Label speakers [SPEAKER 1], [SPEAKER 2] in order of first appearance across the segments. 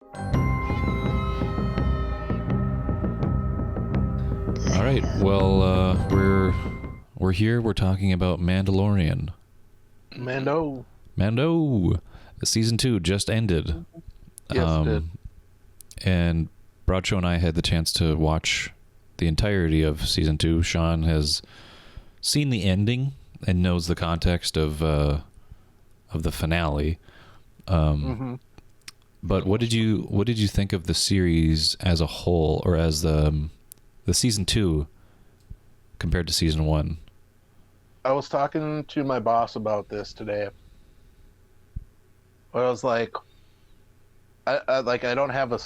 [SPEAKER 1] All right. Well, we're here. We're talking about Mandalorian. Mando. Season 2 just ended.
[SPEAKER 2] Yes, it did.
[SPEAKER 1] And Bradshaw and I had the chance to watch the entirety of season 2. Sean has seen the ending and knows the context of the finale. But what did you think of the series as a whole, or as the season 2 compared to season 1?
[SPEAKER 2] I was talking to my boss about this today. I was like, I don't have a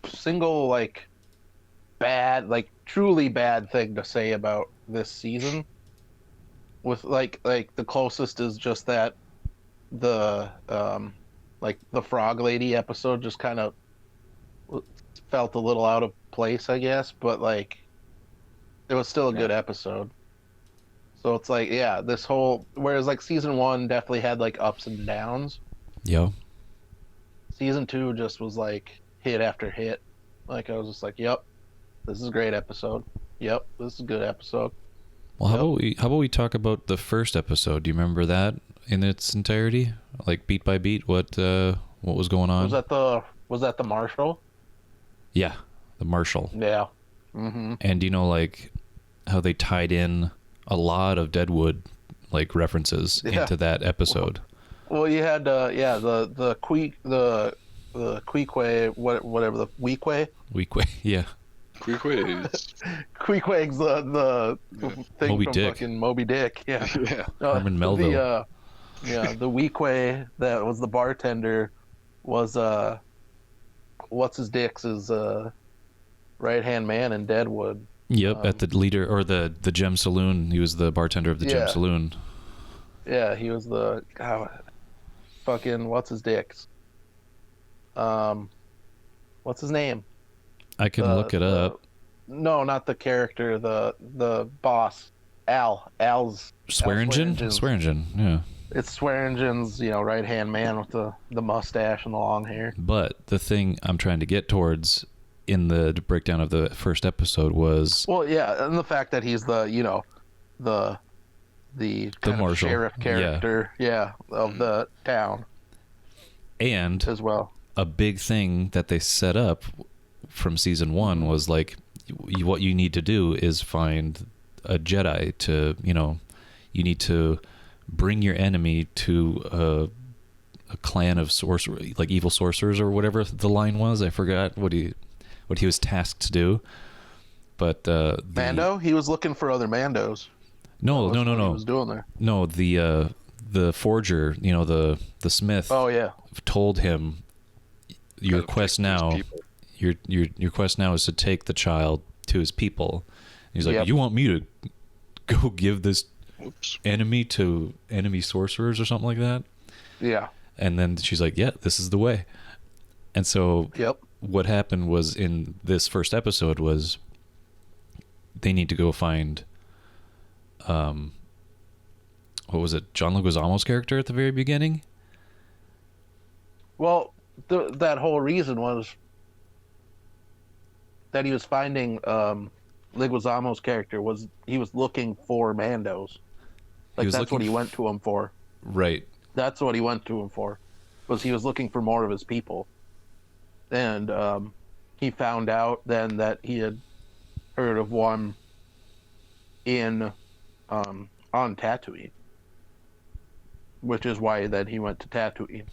[SPEAKER 2] single bad, truly bad thing to say about this season. With like the closest is just that the the Frog Lady episode just kind of felt a little out of place, I guess, but it was still a good episode. So it's whereas season 1 definitely had ups and downs.
[SPEAKER 1] Yeah.
[SPEAKER 2] Season 2 just was hit after hit. I was just yep, this is a great episode. Yep, this is a good episode.
[SPEAKER 1] Well, how about we talk about the first episode? Do you remember that in its entirety, beat by beat? What was going on?
[SPEAKER 2] Was that the Marshal?
[SPEAKER 1] Yeah, the Marshal.
[SPEAKER 2] Yeah. Mm-hmm.
[SPEAKER 1] And do you know how they tied in a lot of Deadwood references into that episode?
[SPEAKER 2] Well, you had the Queequeg, whatever, the Weequay.
[SPEAKER 1] Weequay, yeah.
[SPEAKER 2] Queequeg's the thing
[SPEAKER 1] Moby
[SPEAKER 2] from
[SPEAKER 1] Dick.
[SPEAKER 2] Fucking Moby Dick. Yeah.
[SPEAKER 1] Herman Melville.
[SPEAKER 2] The Weequay that was the bartender was what's his dick's right hand man in Deadwood.
[SPEAKER 1] Yep, at the leader or the Gem Saloon. He was the bartender of the Gem Saloon.
[SPEAKER 2] Yeah, he was the fucking what's his dick's. What's his name?
[SPEAKER 1] I can look it up.
[SPEAKER 2] No, not the character. The boss, Al's
[SPEAKER 1] Swearingen. Yeah.
[SPEAKER 2] It's Swearingen's, right hand man with the mustache and the long hair.
[SPEAKER 1] But the thing I'm trying to get towards in the breakdown of the first episode was,
[SPEAKER 2] well, yeah, and the fact that he's the kind of sheriff character, of the town,
[SPEAKER 1] and
[SPEAKER 2] as well.
[SPEAKER 1] A big thing that they set up from season 1 was what you need to do is find a Jedi to, you need to bring your enemy to a clan of evil sorcerers or whatever the line was. I forgot what he was tasked to do. But
[SPEAKER 2] Mando, he was looking for other Mandos.
[SPEAKER 1] No.
[SPEAKER 2] He was doing there.
[SPEAKER 1] No, the forger, the smith.
[SPEAKER 2] Oh yeah.
[SPEAKER 1] Told him your quest now. Your quest now is to take the child to his people. And he's like, you want me to go give this enemy to enemy sorcerers or something like that?
[SPEAKER 2] Yeah.
[SPEAKER 1] And then she's like, yeah, this is the way. And so what happened was, in this first episode, was they need to go find what was it, John Leguizamo's character at the very beginning?
[SPEAKER 2] Well, that whole reason was that he was finding Leguizamo's character was he was looking for Mandos. That's what he went to him for.
[SPEAKER 1] Right.
[SPEAKER 2] That's what he went to him for. Was he was looking for more of his people. And he found out then that he had heard of one in on Tatooine. Which is why then he went to Tatooine.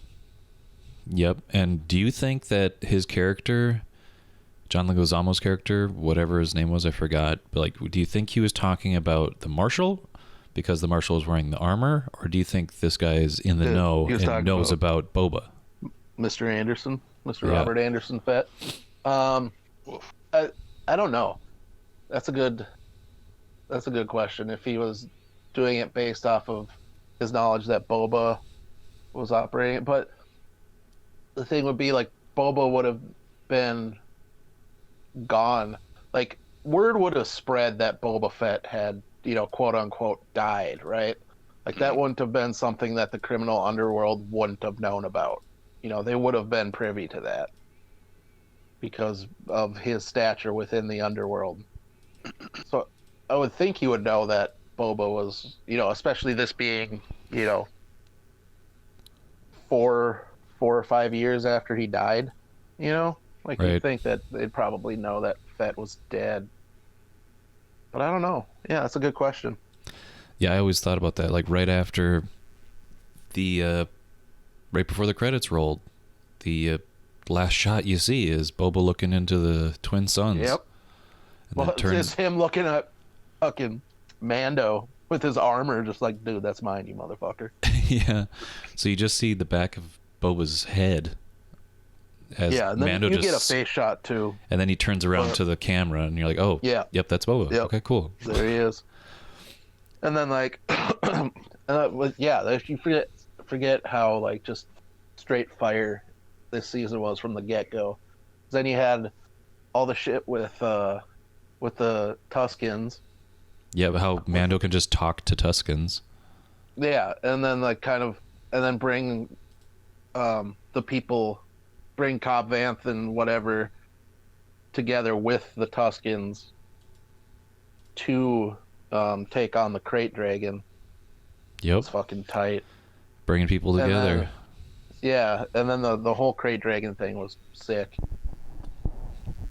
[SPEAKER 1] Yep. And do you think that his character, John Leguizamo's character, whatever his name was, I forgot, but do you think he was talking about the Marshal because the Marshal is wearing the armor, or do you think this guy is in the know and knows about Boba?
[SPEAKER 2] Mr. Anderson, Mr. Robert Anderson Fett. I don't know. That's a good question. If he was doing it based off of his knowledge that Boba was operating, but the thing would be Boba would have been gone. Word would have spread that Boba Fett had, quote unquote, died, right? That wouldn't have been something that the criminal underworld wouldn't have known about. They would have been privy to that. because of his stature within the underworld. So I would think he would know that Boba was, especially this being, you know, 4 or 5 years after he died, like
[SPEAKER 1] Right.
[SPEAKER 2] you'd think that they'd probably know that Fett was dead. But I don't know. Yeah, that's a good question.
[SPEAKER 1] Yeah, I always thought about that. Like right after right before the credits rolled, the last shot you see is Boba looking into the twin suns.
[SPEAKER 2] Yep.
[SPEAKER 1] And
[SPEAKER 2] Well,
[SPEAKER 1] then
[SPEAKER 2] it's
[SPEAKER 1] turns.
[SPEAKER 2] just him looking at fucking Mando with his armor, just like, dude, that's mine, you motherfucker.
[SPEAKER 1] Yeah. So you just see the back of Boba's head. As
[SPEAKER 2] Yeah, and then
[SPEAKER 1] Mando
[SPEAKER 2] you
[SPEAKER 1] just,
[SPEAKER 2] get a face shot too.
[SPEAKER 1] and then he turns around to the camera, and you're like, "Oh,
[SPEAKER 2] Yeah.
[SPEAKER 1] yep, that's Boba."
[SPEAKER 2] Yep.
[SPEAKER 1] Okay, cool.
[SPEAKER 2] There he is. And then like, you forget how like just straight fire this season was from the get go. Then you had all the shit with the Tuskens.
[SPEAKER 1] Yeah, but how Mando can just talk to Tuskens.
[SPEAKER 2] Yeah, and then like and then bring the people, bring Cobb Vanth and whatever together with the Tuskens to take on the Crate Dragon.
[SPEAKER 1] Yep.
[SPEAKER 2] It's fucking tight.
[SPEAKER 1] Bringing people
[SPEAKER 2] And
[SPEAKER 1] together.
[SPEAKER 2] then, and then the whole Crate Dragon thing was sick.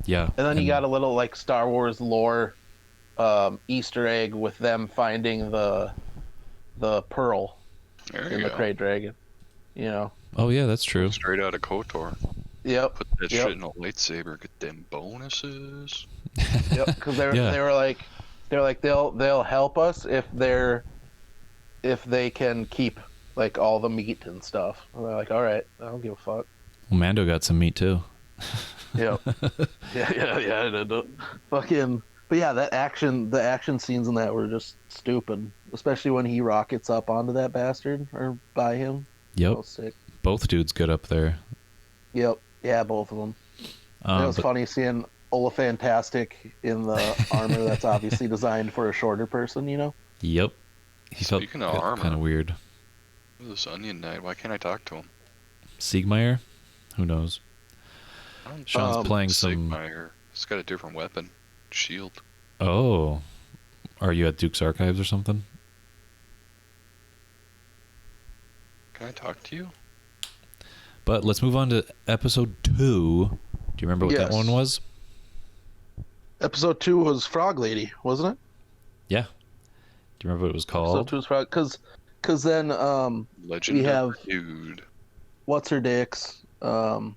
[SPEAKER 1] Yeah.
[SPEAKER 2] And then you got a little like Star Wars lore Easter egg with them finding the pearl
[SPEAKER 3] There
[SPEAKER 2] in
[SPEAKER 3] you
[SPEAKER 2] the
[SPEAKER 3] go.
[SPEAKER 2] Crate Dragon.
[SPEAKER 1] Oh yeah, that's true.
[SPEAKER 3] Straight out of KOTOR.
[SPEAKER 2] Yep.
[SPEAKER 3] Put that
[SPEAKER 2] Yep.
[SPEAKER 3] shit in a lightsaber. Get them bonuses.
[SPEAKER 2] Yep. Because
[SPEAKER 1] Yeah.
[SPEAKER 2] they were like they'll help us if they can keep like all the meat and stuff. And they're like, all right, I don't give a fuck.
[SPEAKER 1] Well, Mando got some meat too.
[SPEAKER 2] Yep. yeah. Fucking. But yeah, the action scenes in that were just stupid, especially when he rockets up onto that bastard or by him. That
[SPEAKER 1] Yep.
[SPEAKER 2] was sick.
[SPEAKER 1] Both dudes good up there.
[SPEAKER 2] Yep. Yeah, both of them. It was
[SPEAKER 1] But-
[SPEAKER 2] funny seeing Fantastic in the armor that's obviously designed for a shorter person.
[SPEAKER 1] Yep. He felt
[SPEAKER 3] Speaking of armor.
[SPEAKER 1] kind of weird.
[SPEAKER 3] This Onion Knight. Why can't I talk to him?
[SPEAKER 1] Siegmeyer? Who knows? Sean's playing some.
[SPEAKER 3] Sigmire. He's got a different weapon. Shield.
[SPEAKER 1] Oh. Are you at Duke's Archives or something?
[SPEAKER 3] Can I talk to you?
[SPEAKER 1] But let's move on to episode 2. Do you remember what that
[SPEAKER 2] Yes.
[SPEAKER 1] one was?
[SPEAKER 2] Episode 2 was Frog Lady, wasn't it?
[SPEAKER 1] Yeah. Do you remember what it was
[SPEAKER 2] Episode
[SPEAKER 1] called?
[SPEAKER 2] 2 was Frog, because then
[SPEAKER 3] Legendary
[SPEAKER 2] have-
[SPEAKER 3] Dude.
[SPEAKER 2] what's her dicks? I'm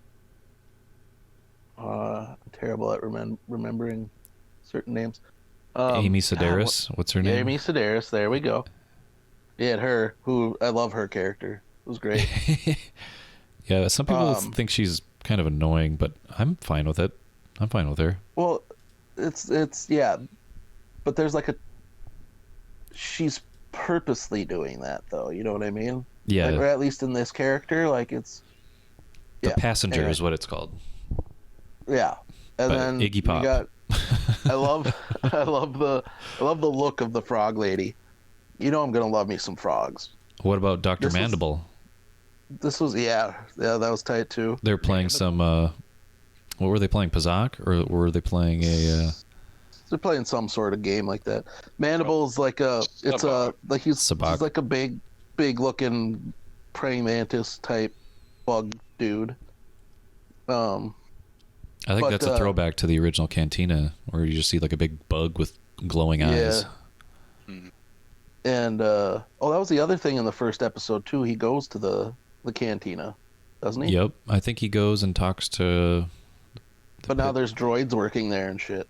[SPEAKER 2] terrible at remembering certain names.
[SPEAKER 1] Amy Sedaris. What's her name?
[SPEAKER 2] Amy Sedaris. There we go. Yeah, her. Who I love her character. It was great.
[SPEAKER 1] Yeah, some people
[SPEAKER 2] Um,
[SPEAKER 1] think she's kind of annoying, but I'm fine with it. I'm fine with her.
[SPEAKER 2] Well, it's yeah, but there's like she's purposely doing that though. You know what I mean?
[SPEAKER 1] Yeah,
[SPEAKER 2] Like, or at least in this character, like it's
[SPEAKER 1] the
[SPEAKER 2] yeah,
[SPEAKER 1] passenger
[SPEAKER 2] anyway.
[SPEAKER 1] is what it's called.
[SPEAKER 2] Yeah, and
[SPEAKER 1] But
[SPEAKER 2] then
[SPEAKER 1] Iggy
[SPEAKER 2] you
[SPEAKER 1] Pop.
[SPEAKER 2] got. I love the look of the Frog Lady. I'm gonna love me some frogs.
[SPEAKER 1] What about Dr.
[SPEAKER 2] This was-
[SPEAKER 1] Mandible?
[SPEAKER 2] This was that was tight too.
[SPEAKER 1] They're playing some. What were they playing? Pazak, or were they playing a?
[SPEAKER 2] They're playing some sort of game like that. Mandible's like he's
[SPEAKER 1] Sabak.
[SPEAKER 2] like a big looking praying mantis type bug dude.
[SPEAKER 1] I think
[SPEAKER 2] but,
[SPEAKER 1] that's a throwback to the original Cantina, where you just see like a big bug with glowing eyes.
[SPEAKER 3] Mhm.
[SPEAKER 2] And that was the other thing in the first episode too. He goes to the cantina, doesn't he?
[SPEAKER 1] Yep, I think he goes and talks to.
[SPEAKER 2] But now there's droids working there and shit.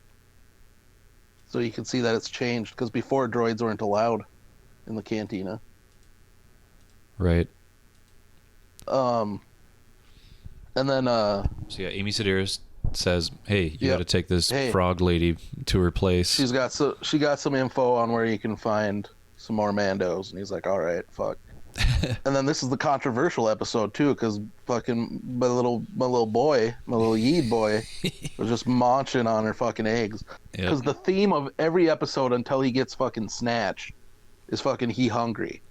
[SPEAKER 2] So you can see that it's changed because before droids weren't allowed in the cantina.
[SPEAKER 1] Right.
[SPEAKER 2] And then
[SPEAKER 1] So yeah, Amy Sedaris says, "Hey, you
[SPEAKER 2] Yep.
[SPEAKER 1] got to take this
[SPEAKER 2] Hey.
[SPEAKER 1] frog lady to her place."
[SPEAKER 2] she got some info on where you can find some more Mandos, and he's like, "All right, fuck." And then this is the controversial episode too, because fucking my little boy, my little Yeed boy, was just munching on her fucking eggs.
[SPEAKER 1] Yep.
[SPEAKER 2] Because the theme of every episode until he gets fucking snatched is fucking he hungry.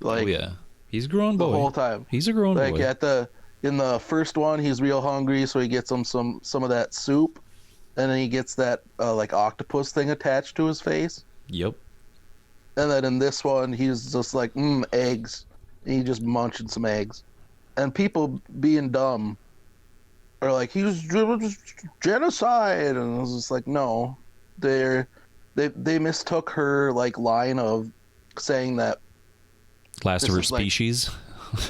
[SPEAKER 2] Like
[SPEAKER 1] Oh yeah, he's a grown
[SPEAKER 2] the
[SPEAKER 1] boy.
[SPEAKER 2] whole time.
[SPEAKER 1] He's a grown
[SPEAKER 2] Like
[SPEAKER 1] boy.
[SPEAKER 2] at the in the first one, he's real hungry, so he gets him some of that soup, and then he gets that like octopus thing attached to his face.
[SPEAKER 1] Yep.
[SPEAKER 2] And then in this one, he's just like, eggs. And he just munching some eggs. And people being dumb are like, he was genocide. And I was just like, no. They mistook her like line of saying that
[SPEAKER 1] Last of her
[SPEAKER 2] is, like,
[SPEAKER 1] species.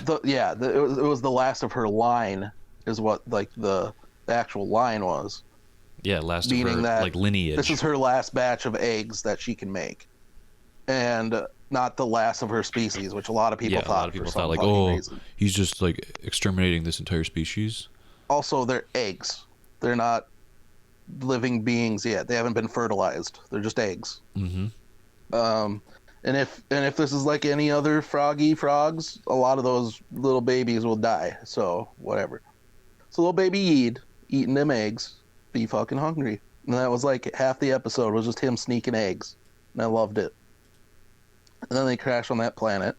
[SPEAKER 2] it was the last of her line is what like the actual line was.
[SPEAKER 1] Yeah, last of
[SPEAKER 2] Meaning
[SPEAKER 1] her
[SPEAKER 2] that
[SPEAKER 1] like lineage.
[SPEAKER 2] This is her last batch of eggs that she can make. And not the last of her species, which a lot of people thought.
[SPEAKER 1] A lot of people thought like,
[SPEAKER 2] reason.
[SPEAKER 1] He's just like exterminating this entire species.
[SPEAKER 2] Also, they're eggs. They're not living beings yet. They haven't been fertilized. They're just eggs.
[SPEAKER 1] Mm-hmm.
[SPEAKER 2] And if this is like any other frogs, a lot of those little babies will die. So whatever. So little baby Yeed eating them eggs, be fucking hungry. And that was like half the episode was just him sneaking eggs, and I loved it. And then they crash on that planet.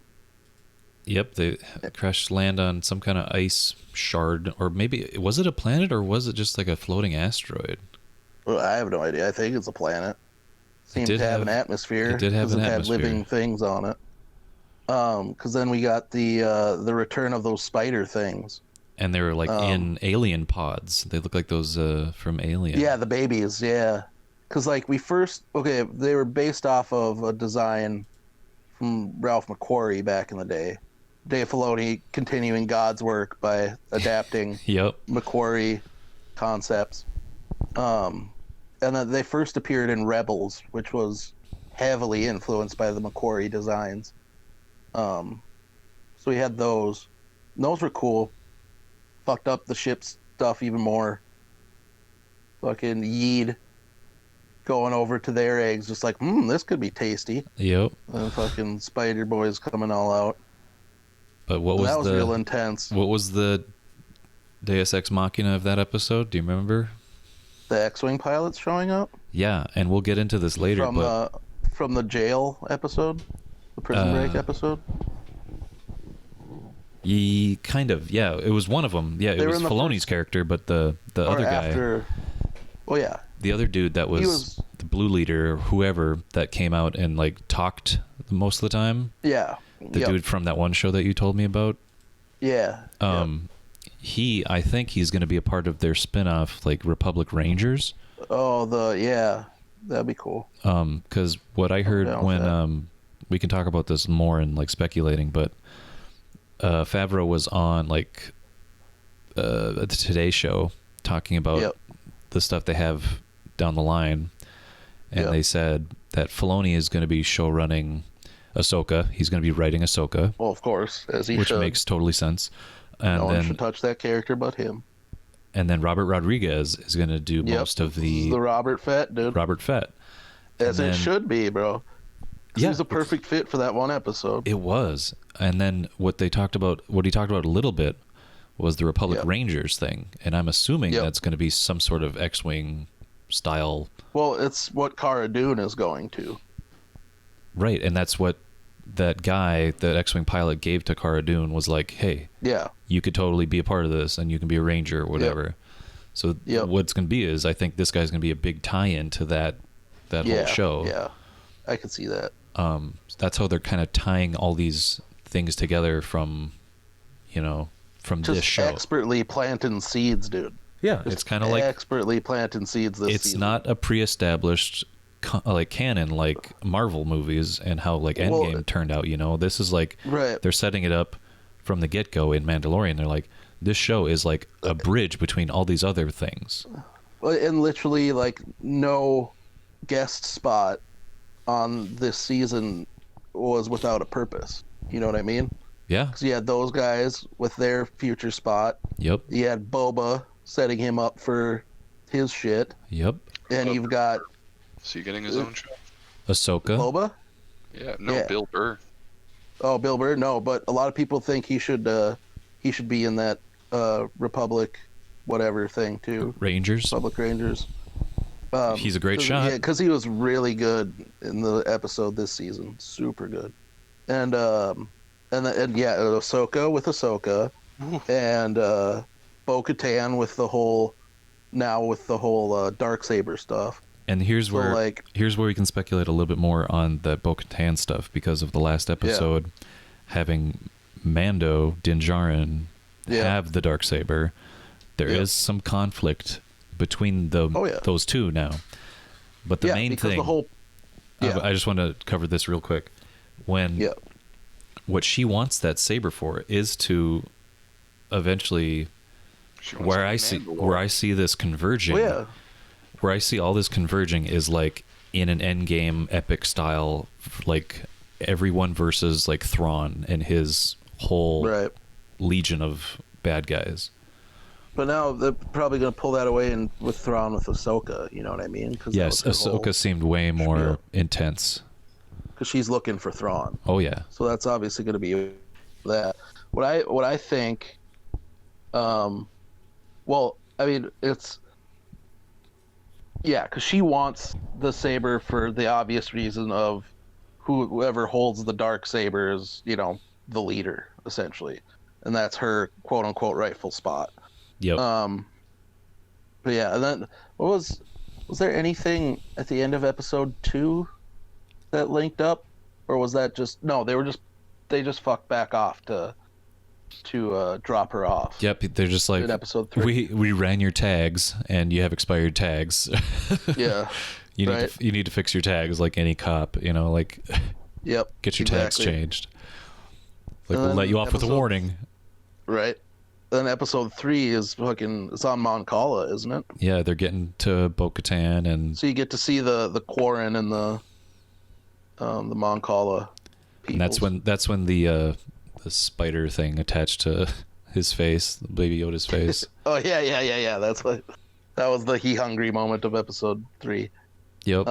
[SPEAKER 1] Yep, they crash land on some kind of ice shard, or maybe was it a planet or was it just like a floating asteroid?
[SPEAKER 2] Well, I have no idea. I think it's a planet. Seems to have an atmosphere.
[SPEAKER 1] It did have an atmosphere.
[SPEAKER 2] Had living things on it. Because then we got the return of those spider things.
[SPEAKER 1] And they were like in alien pods. They look like those from Alien.
[SPEAKER 2] Yeah, the babies. Yeah, because like they were based off of a design from Ralph McQuarrie back in the day. Dave Filoni continuing God's work by adapting
[SPEAKER 1] Yep.
[SPEAKER 2] McQuarrie concepts. And then they first appeared in Rebels, which was heavily influenced by the McQuarrie designs. So we had those. And those were cool. Fucked up the ship stuff even more. Fucking Yeed going over to their eggs, just like, this could be tasty.
[SPEAKER 1] Yep.
[SPEAKER 2] And fucking Spider Boys coming all out.
[SPEAKER 1] But what was
[SPEAKER 2] that was real intense.
[SPEAKER 1] What was the Deus Ex Machina of that episode? Do you remember?
[SPEAKER 2] The X-wing pilots showing up.
[SPEAKER 1] Yeah, and we'll get into this later.
[SPEAKER 2] From the jail episode, the prison break episode.
[SPEAKER 1] Kind of, yeah. It was one of them. Yeah, it was Filoni's character, but the other guy.
[SPEAKER 2] Oh yeah.
[SPEAKER 1] The other dude that was the blue leader, or whoever that came out and like talked most of the time.
[SPEAKER 2] Yeah.
[SPEAKER 1] The dude from that one show that you told me about.
[SPEAKER 2] Yeah.
[SPEAKER 1] I think he's going to be a part of their spin-off, like Republic Rangers.
[SPEAKER 2] Oh, that'd be cool.
[SPEAKER 1] Because what I heard when we can talk about this more and like speculating, but Favreau was on like the Today Show talking about the stuff they have down the line, and they said that Filoni is going to be show running Ahsoka. He's going to be writing Ahsoka.
[SPEAKER 2] Well, of course, as he
[SPEAKER 1] which
[SPEAKER 2] should.
[SPEAKER 1] makes totally sense. And
[SPEAKER 2] no one should touch that character but him.
[SPEAKER 1] And then Robert Rodriguez is going to do most of the
[SPEAKER 2] Robert Fett, dude.
[SPEAKER 1] Robert Fett.
[SPEAKER 2] As it should be, bro. Yeah, he was a perfect fit for that one episode.
[SPEAKER 1] It was. And then what he talked about a little bit was the Republic Rangers thing. And I'm assuming that's going to be some sort of X-Wing style.
[SPEAKER 2] Well, it's what Cara Dune is going to.
[SPEAKER 1] Right. And that's what that guy, that X-Wing pilot, gave to Cara Dune was like, hey, you could totally be a part of this and you can be a ranger or whatever. So what's going to be is I think this guy's going to be a big tie-in to that whole show.
[SPEAKER 2] Yeah, I could see that.
[SPEAKER 1] That's how they're kind of tying all these things together from this show.
[SPEAKER 2] Expertly planting seeds, dude.
[SPEAKER 1] Yeah, it's kind of like
[SPEAKER 2] expertly planting seeds this season.
[SPEAKER 1] It's not a pre-established like canon like Marvel movies and how like Endgame turned out. This is like they're setting it up from the get-go in Mandalorian. They're like, this show is like a bridge between all these other things.
[SPEAKER 2] And literally, like, no guest spot on this season was without a purpose. You know what I mean?
[SPEAKER 1] Yeah.
[SPEAKER 2] Because you had those guys with their future spot.
[SPEAKER 1] Yep.
[SPEAKER 2] You had Boba setting him up for his shit.
[SPEAKER 1] Yep.
[SPEAKER 2] And you've got...
[SPEAKER 3] Is he getting his own show?
[SPEAKER 1] Ahsoka.
[SPEAKER 2] Boba?
[SPEAKER 3] Yeah, Bill Burr.
[SPEAKER 2] Oh, Bill Burr? No, but a lot of people think he should be in that Republic whatever thing too.
[SPEAKER 1] Rangers.
[SPEAKER 2] Republic Rangers.
[SPEAKER 1] He's a great shot.
[SPEAKER 2] Yeah, because he was really good in the episode this season. Super good. And Ahsoka with Ahsoka. and Bo-Katan with the whole Darksaber stuff.
[SPEAKER 1] And here's
[SPEAKER 2] So,
[SPEAKER 1] where
[SPEAKER 2] like-
[SPEAKER 1] we can speculate a little bit more on the Bo-Katan stuff because of the last episode having Mando, Din Djarin have the Darksaber. There is some conflict between those two now. But the main thing, I just want to cover this real quick. What she wants that saber for is to eventually, where I see this converging, where I see all this converging is like in an endgame epic style, like everyone versus like Thrawn and his whole legion of bad guys.
[SPEAKER 2] But now they're probably going to pull that away and with Thrawn with Ahsoka, you know what I mean?
[SPEAKER 1] Yes, Ahsoka seemed way more intense.
[SPEAKER 2] Because she's looking for Thrawn.
[SPEAKER 1] Oh yeah.
[SPEAKER 2] So that's obviously going to be that. What I think, well, I mean, it's, because she wants the saber for the obvious reason of whoever holds the Darksaber is, the leader, essentially. And that's her quote-unquote rightful spot.
[SPEAKER 1] Yep.
[SPEAKER 2] But yeah, and then was there anything at the end of episode 2 that linked up, or was that just they just fucked back off to drop her off?
[SPEAKER 1] Yep, they're just like,
[SPEAKER 2] in episode 3.
[SPEAKER 1] we ran your tags and you have expired tags.
[SPEAKER 2] Yeah.
[SPEAKER 1] You need to fix your tags like any cop, like get your tags changed. Like we'll let you off with a warning.
[SPEAKER 2] Right. Then episode 3 is it's on Mon Cala, isn't it?
[SPEAKER 1] Yeah, they're getting to Bo-Katan, and
[SPEAKER 2] so you get to see the Quarren and the Mon Cala peoples.
[SPEAKER 1] And that's when the spider thing attached to his face, Baby Yoda's face.
[SPEAKER 2] Oh yeah. That was the he hungry moment of episode 3.
[SPEAKER 1] Yep.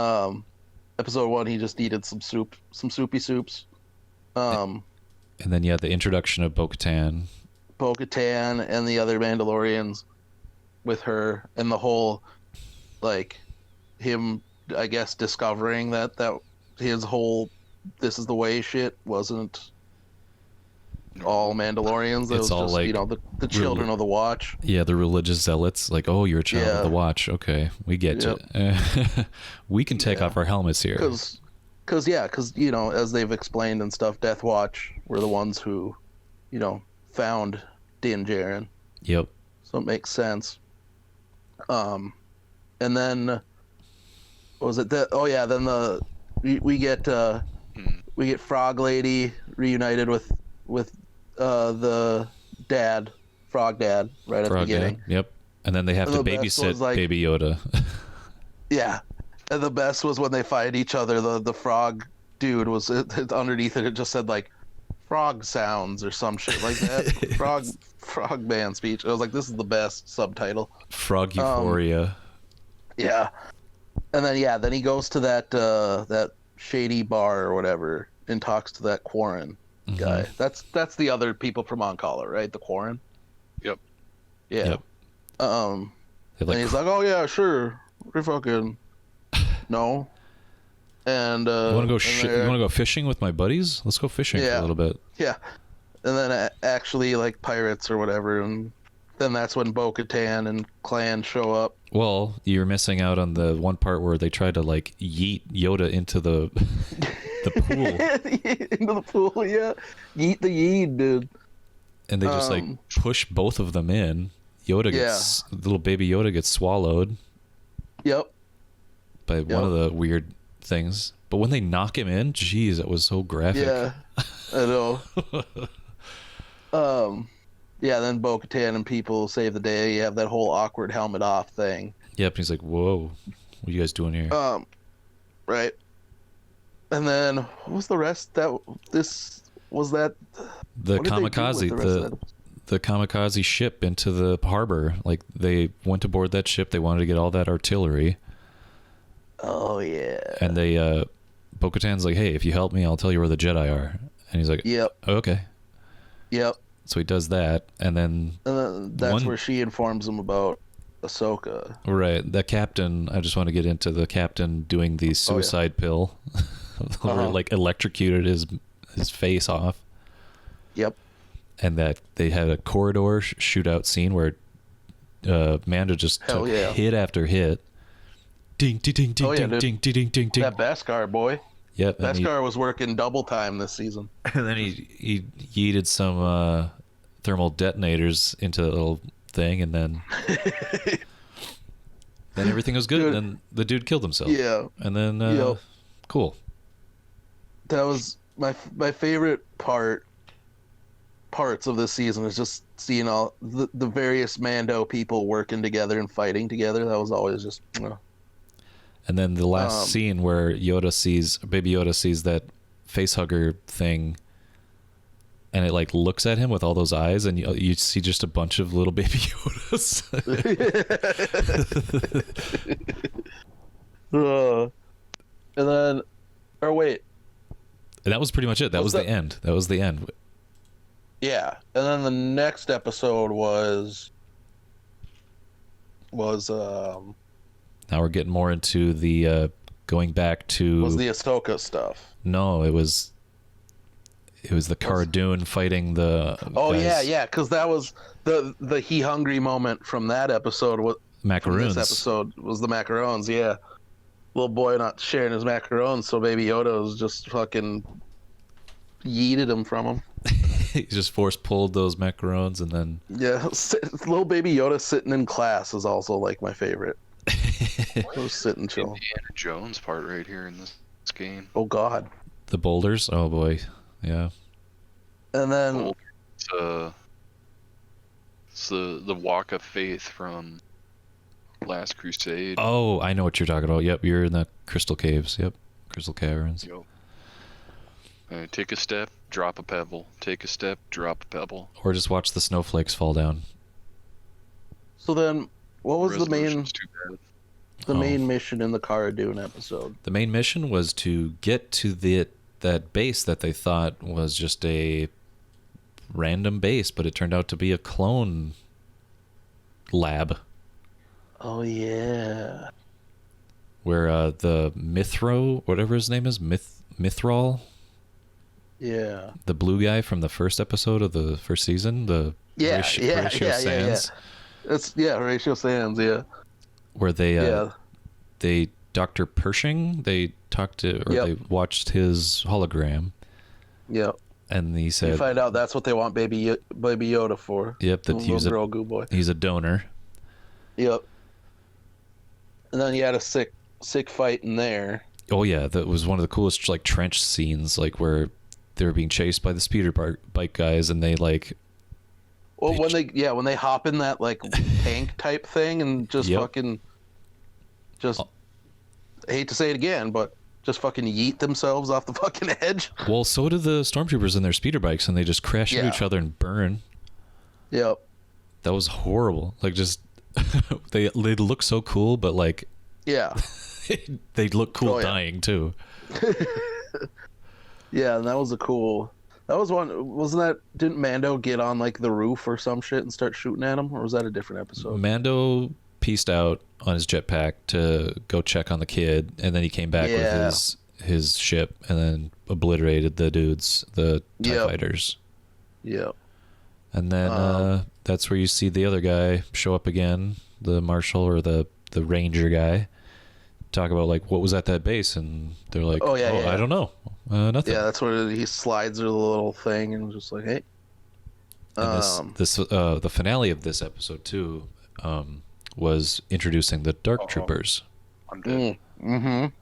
[SPEAKER 2] Episode 1, he just needed some soup, some soupy soups.
[SPEAKER 1] And then the introduction of Bo-Katan
[SPEAKER 2] And the other Mandalorians with her, and the whole, like, him, I guess, discovering that his whole "this is the way" shit wasn't all Mandalorians. It was
[SPEAKER 1] all
[SPEAKER 2] just,
[SPEAKER 1] like
[SPEAKER 2] the children of the Watch.
[SPEAKER 1] Yeah, the religious zealots. Like, oh, you're a child of the Watch. Okay, we get it. We can take off our helmets here.
[SPEAKER 2] Because as they've explained and stuff, Death Watch were the ones who, found Din Djarin.
[SPEAKER 1] Yep.
[SPEAKER 2] So it makes sense. And then, what was it that? Oh yeah, then we get Frog Lady reunited with the dad, Frog Dad, right at the beginning.
[SPEAKER 1] Yep. And then they have to babysit Baby Yoda.
[SPEAKER 2] Yeah. And the best was when they find each other. The frog dude was underneath it. It just said like frog sounds or some shit like that. frog man speech. I was like, this is the best subtitle.
[SPEAKER 1] Frog Euphoria.
[SPEAKER 2] Yeah. And then he goes to that shady bar or whatever and talks to that Quarren guy. That's the other people from Mon Cala, right? The Quarren.
[SPEAKER 3] Yep.
[SPEAKER 2] Yeah. Yep. And he's like, oh yeah, sure, we're fucking. No. And
[SPEAKER 1] you want to go fishing with my buddies? Let's go fishing for a little bit.
[SPEAKER 2] Yeah. And then actually like pirates or whatever, and then that's when Bo-Katan and clan show up.
[SPEAKER 1] Well, you're missing out on the one part where they try to like yeet Yoda into the pool.
[SPEAKER 2] Into the pool, yeah. Yeet the yeet, dude.
[SPEAKER 1] And they just like push both of them in. Little baby Yoda gets swallowed.
[SPEAKER 2] Yep.
[SPEAKER 1] By one of the weird things. But when they knock him in, geez, it was so graphic.
[SPEAKER 2] Yeah, I know. Then Bo-Katan and people save the day. You have that whole awkward helmet off thing.
[SPEAKER 1] Yep, and he's like, whoa, what are you guys doing here?
[SPEAKER 2] Right. And then, what was the rest? The
[SPEAKER 1] kamikaze, the kamikaze ship into the harbor. Like, they went aboard that ship. They wanted to get all that artillery.
[SPEAKER 2] Oh yeah.
[SPEAKER 1] And Bo-Katan's like, hey, if you help me, I'll tell you where the Jedi are. And he's like,
[SPEAKER 2] yep.
[SPEAKER 1] Okay.
[SPEAKER 2] Yep.
[SPEAKER 1] So he does that, and then
[SPEAKER 2] that's where she informs him about Ahsoka.
[SPEAKER 1] Right. The captain. I just want to get into the captain doing the suicide pill, where like electrocuted his face off.
[SPEAKER 2] Yep.
[SPEAKER 1] and that they had a corridor shootout scene where Mando just took hit after hit. Ding, ding, ding, ding, ding, ding, ding, ding, ding.
[SPEAKER 2] That Beskar boy.
[SPEAKER 1] Yep.
[SPEAKER 2] Beskar was working double time this season.
[SPEAKER 1] And then he yeeted some thermal detonators into the little thing, and then everything was good. And then the dude killed himself.
[SPEAKER 2] Yeah.
[SPEAKER 1] And then cool.
[SPEAKER 2] That was my favorite parts of this season is just seeing all the various Mando people working together and fighting together. That was always just.
[SPEAKER 1] And then the last scene where Baby Yoda sees that facehugger thing, and it like looks at him with all those eyes, and you see just a bunch of little baby Yodas.
[SPEAKER 2] And then, or wait.
[SPEAKER 1] And that was pretty much it. That was the end. That was the end.
[SPEAKER 2] Yeah, and then the next episode was
[SPEAKER 1] now we're getting more into the going back to.
[SPEAKER 2] Was the Ahsoka stuff?
[SPEAKER 1] No, it was the Cara Dune fighting the.
[SPEAKER 2] Oh
[SPEAKER 1] guys.
[SPEAKER 2] yeah, because that was the he hungry moment from that episode. Was
[SPEAKER 1] macaroons.
[SPEAKER 2] This episode was the macarons. Yeah, little boy not sharing his macarons, so Baby Yoda was just fucking yeeted him from him.
[SPEAKER 1] He just force pulled those macarons, and then
[SPEAKER 2] little Baby Yoda sitting in class is also like my favorite. Just sit and chill.
[SPEAKER 3] Indiana Jones part right here in this game.
[SPEAKER 2] Oh God.
[SPEAKER 1] The boulders. Oh boy. Yeah.
[SPEAKER 2] And then
[SPEAKER 3] it's the walk of faith from Last Crusade.
[SPEAKER 1] Oh, I know what you're talking about. Yep, you're in the crystal caves. Yep, crystal caverns.
[SPEAKER 3] Yep. Take a step, drop a pebble. Take a step, drop a pebble.
[SPEAKER 1] Or just watch the snowflakes fall down.
[SPEAKER 2] So then, what was the main
[SPEAKER 3] main
[SPEAKER 2] mission in the Cara Dune episode?
[SPEAKER 1] The main mission was to get to that base that they thought was just a random base, but it turned out to be a clone lab.
[SPEAKER 2] Oh yeah.
[SPEAKER 1] Where the Mithro, whatever his name is, Mithril.
[SPEAKER 2] Yeah.
[SPEAKER 1] The blue guy from the first episode of the first season, the Horatio Sands.
[SPEAKER 2] Horatio Sands, yeah.
[SPEAKER 1] Where they Dr. Pershing, they talked to, or they watched his hologram.
[SPEAKER 2] Yep.
[SPEAKER 1] And he said,
[SPEAKER 2] you find out that's what they want Baby Yoda for.
[SPEAKER 1] Yep, that he's a donor.
[SPEAKER 2] Yep. And then you had a sick fight in there.
[SPEAKER 1] Oh yeah, that was one of the coolest like trench scenes, like where they were being chased by the speeder bike guys, and they like.
[SPEAKER 2] Well, when they hop in that like tank type thing and just fucking, I hate to say it again, but just fucking yeet themselves off the fucking edge.
[SPEAKER 1] Well, so did the stormtroopers in their speeder bikes, and they just crash into each other and burn.
[SPEAKER 2] Yep.
[SPEAKER 1] That was horrible. Like just they look so cool, but like they look cool dying too.
[SPEAKER 2] Yeah, and that was that was one. Wasn't that? Didn't Mando get on like the roof or some shit and start shooting at him, or was that a different episode?
[SPEAKER 1] Mando pieced out on his jetpack to go check on the kid, and then he came back with his ship and then obliterated the dudes, the TIE fighters.
[SPEAKER 2] Yeah.
[SPEAKER 1] And then that's where you see the other guy show up again, the marshal or the ranger guy. Talk about like what was at that base, and they're like, I don't know, nothing.
[SPEAKER 2] Yeah, that's where he slides through the little thing and just like, hey.
[SPEAKER 1] And the finale of this episode too was introducing the Dark Troopers.
[SPEAKER 3] I'm dead.
[SPEAKER 2] Mm-hmm.
[SPEAKER 1] Where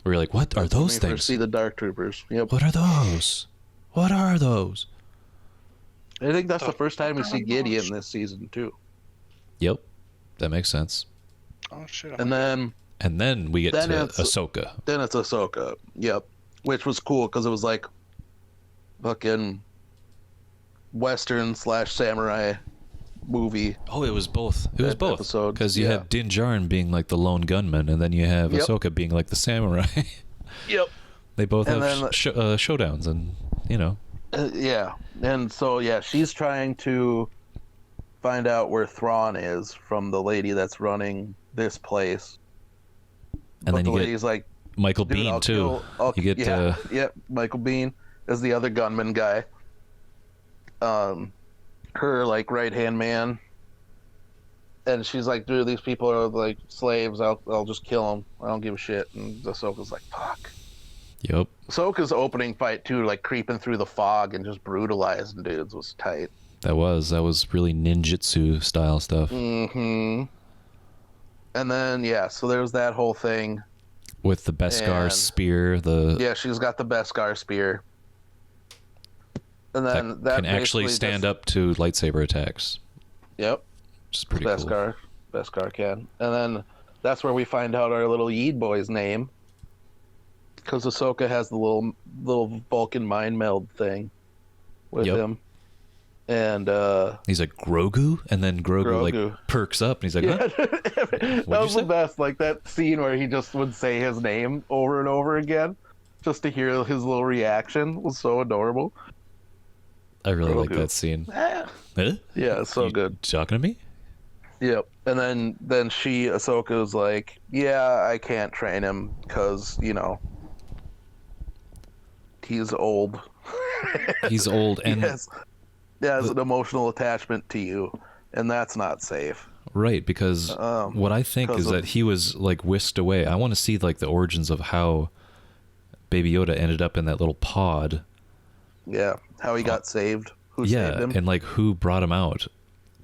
[SPEAKER 1] you're like, what are those things?
[SPEAKER 2] See the Dark Troopers. Yep.
[SPEAKER 1] What are those? What are those?
[SPEAKER 2] I think that's the first time we see Gideon this season too.
[SPEAKER 1] Yep, that makes sense.
[SPEAKER 3] Oh shit!
[SPEAKER 2] And then
[SPEAKER 1] we get to Ahsoka.
[SPEAKER 2] Then it's Ahsoka. Yep, which was cool because it was like fucking Western / samurai movie.
[SPEAKER 1] Oh, it was both. It was both. Because you have Din Djarin being like the lone gunman, and then you have Ahsoka being like the samurai.
[SPEAKER 2] Yep.
[SPEAKER 1] They both have showdowns, and you know.
[SPEAKER 2] And so she's trying to find out where Thrawn is from the lady that's running this place.
[SPEAKER 1] And then
[SPEAKER 2] the
[SPEAKER 1] you
[SPEAKER 2] lady's like,
[SPEAKER 1] Michael Biehn too.
[SPEAKER 2] Michael Biehn is the other gunman guy. her like right hand man, and she's like, dude, these people are like slaves. I'll just kill them. I don't give a shit. And Ahsoka's like, fuck.
[SPEAKER 1] Yep.
[SPEAKER 2] Ahsoka's opening fight too, like creeping through the fog and just brutalizing dudes, was tight.
[SPEAKER 1] That was really ninjutsu style stuff.
[SPEAKER 2] Mm-hmm. And then so there's that whole thing
[SPEAKER 1] With the Beskar spear,
[SPEAKER 2] she's got the Beskar spear. And then that
[SPEAKER 1] can actually stand up to lightsaber attacks.
[SPEAKER 2] Yep.
[SPEAKER 1] Which is pretty cool.
[SPEAKER 2] Beskar can. And then that's where we find out our little Yeet boy's name. Because Ahsoka has the little Vulcan mind meld thing with him. And
[SPEAKER 1] he's like, Grogu? And then Grogu like perks up and he's like, huh?
[SPEAKER 2] That was the best. Like that scene where he just would say his name over and over again just to hear his little reaction was so adorable.
[SPEAKER 1] I really like that scene.
[SPEAKER 2] Huh? Yeah, it's so good.
[SPEAKER 1] Talking to me?
[SPEAKER 2] Yep. And then Ahsoka's like, yeah, I can't train him because, he's old.
[SPEAKER 1] He's old and
[SPEAKER 2] he has an emotional attachment to you, and that's not safe.
[SPEAKER 1] Right, because what I think is that he was like whisked away. I want to see like the origins of how Baby Yoda ended up in that little pod.
[SPEAKER 2] Yeah, how he got saved. Who saved him?
[SPEAKER 1] And like who brought him out.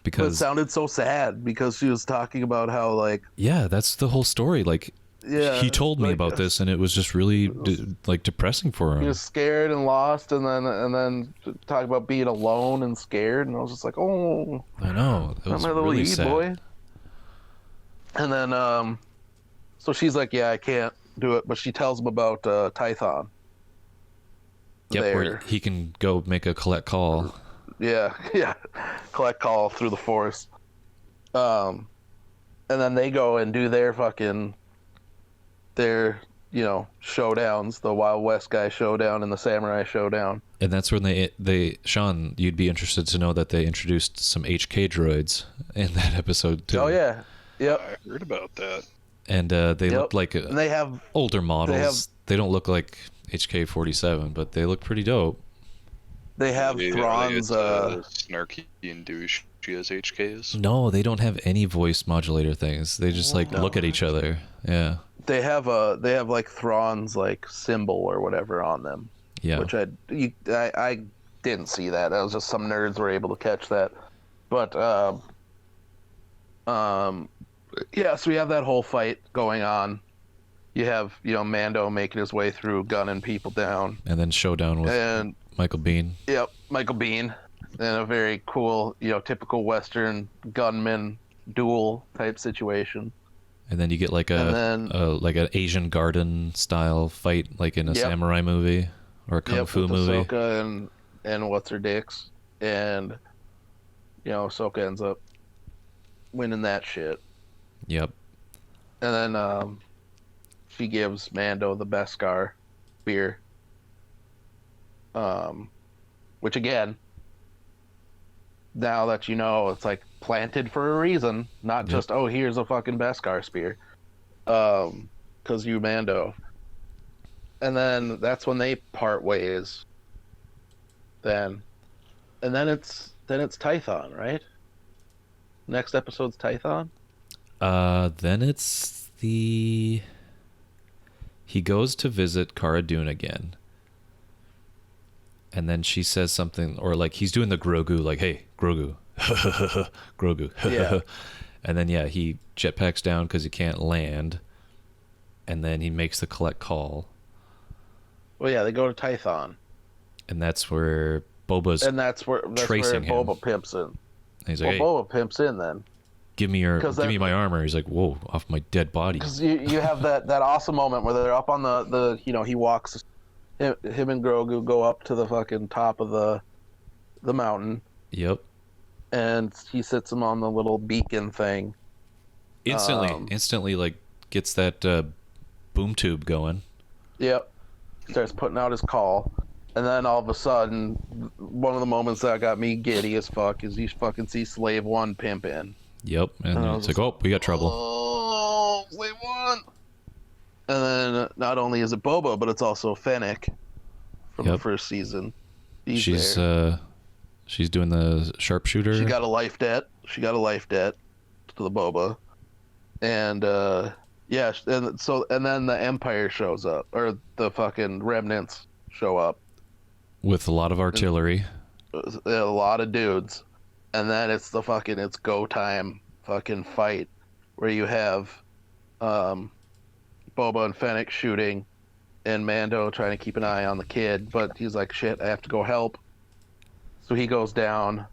[SPEAKER 1] Because
[SPEAKER 2] it sounded so sad because she was talking about how like
[SPEAKER 1] that's the whole story. Like he told me about this, and it was just really like depressing for him.
[SPEAKER 2] He was scared and lost, and then talk about being alone and scared, and I was just like, oh,
[SPEAKER 1] I know, that was
[SPEAKER 2] my little
[SPEAKER 1] really sad.
[SPEAKER 2] Boy. And then so she's like, yeah, I can't do it, but she tells him about Tython.
[SPEAKER 1] Yep, where he can go make a collect call.
[SPEAKER 2] Yeah, collect call through the forest. And then they go and do their showdowns, the Wild West guy showdown and the samurai showdown.
[SPEAKER 1] And that's when they Sean, you'd be interested to know that they introduced some HK droids in that episode too.
[SPEAKER 2] Oh yeah, yep.
[SPEAKER 3] I heard about that.
[SPEAKER 1] And they look like
[SPEAKER 2] and they have
[SPEAKER 1] older models. They don't look like HK-47, but they look pretty dope.
[SPEAKER 2] They have Thrawn's
[SPEAKER 3] snarky and douche as HKs.
[SPEAKER 1] No, they don't have any voice modulator things. They just look at each other. Yeah.
[SPEAKER 2] They have like Thrawn's like symbol or whatever on them.
[SPEAKER 1] Yeah.
[SPEAKER 2] Which I didn't see that. That was just some nerds were able to catch that. But so we have that whole fight going on. You have, Mando making his way through, gunning people down.
[SPEAKER 1] And then showdown with Michael Biehn.
[SPEAKER 2] Yep, Michael Biehn. And a very cool, typical Western gunman duel type situation. And
[SPEAKER 1] then you get like an Asian garden style fight, like in a samurai movie or a kung fu movie.
[SPEAKER 2] Ahsoka and what's her dicks, and Ahsoka ends up winning that shit.
[SPEAKER 1] Yep.
[SPEAKER 2] And then she gives Mando the Beskar spear, which again, now that it's like planted for a reason, not just here's a fucking Beskar spear, because you Mando. And then that's when they part ways. And then it's Tython, right? Next episode's Tython.
[SPEAKER 1] Then it's he goes to visit Cara Dune again. And then she says something, or like he's doing the Grogu, like, hey, Grogu. Grogu.
[SPEAKER 2] Yeah.
[SPEAKER 1] And then, he jetpacks down because he can't land. And then he makes the collect call.
[SPEAKER 2] Well, yeah, they go to Tython.
[SPEAKER 1] And that's where Boba's tracing him.
[SPEAKER 2] Boba pimps in.
[SPEAKER 1] And he's like,
[SPEAKER 2] Boba pimps in then.
[SPEAKER 1] Give me my armor. He's like, whoa, off my dead body.
[SPEAKER 2] Because you have that awesome moment where they're up on the he walks, him and Grogu go up to the fucking top of the mountain.
[SPEAKER 1] Yep.
[SPEAKER 2] And he sits him on the little beacon thing.
[SPEAKER 1] Instantly, like, gets that boom tube going.
[SPEAKER 2] Yep. Starts putting out his call. And then all of a sudden, one of the moments that got me giddy as fuck is you fucking see Slave One pimp in.
[SPEAKER 1] Yep, and it's like, oh, we got trouble.
[SPEAKER 2] Oh, Slave One! And then not only is it Boba, but it's also Fennec from the first season.
[SPEAKER 1] She's She's doing the sharpshooter.
[SPEAKER 2] She got a life debt. She got a life debt to the Boba, and yeah, and then the Empire shows up, or the fucking remnants show up
[SPEAKER 1] with a lot of artillery.
[SPEAKER 2] A lot of dudes, and then it's go time fucking fight where you have Boba and Fennec shooting, and Mando trying to keep an eye on the kid, but he's like, shit, I have to go help. So he goes down,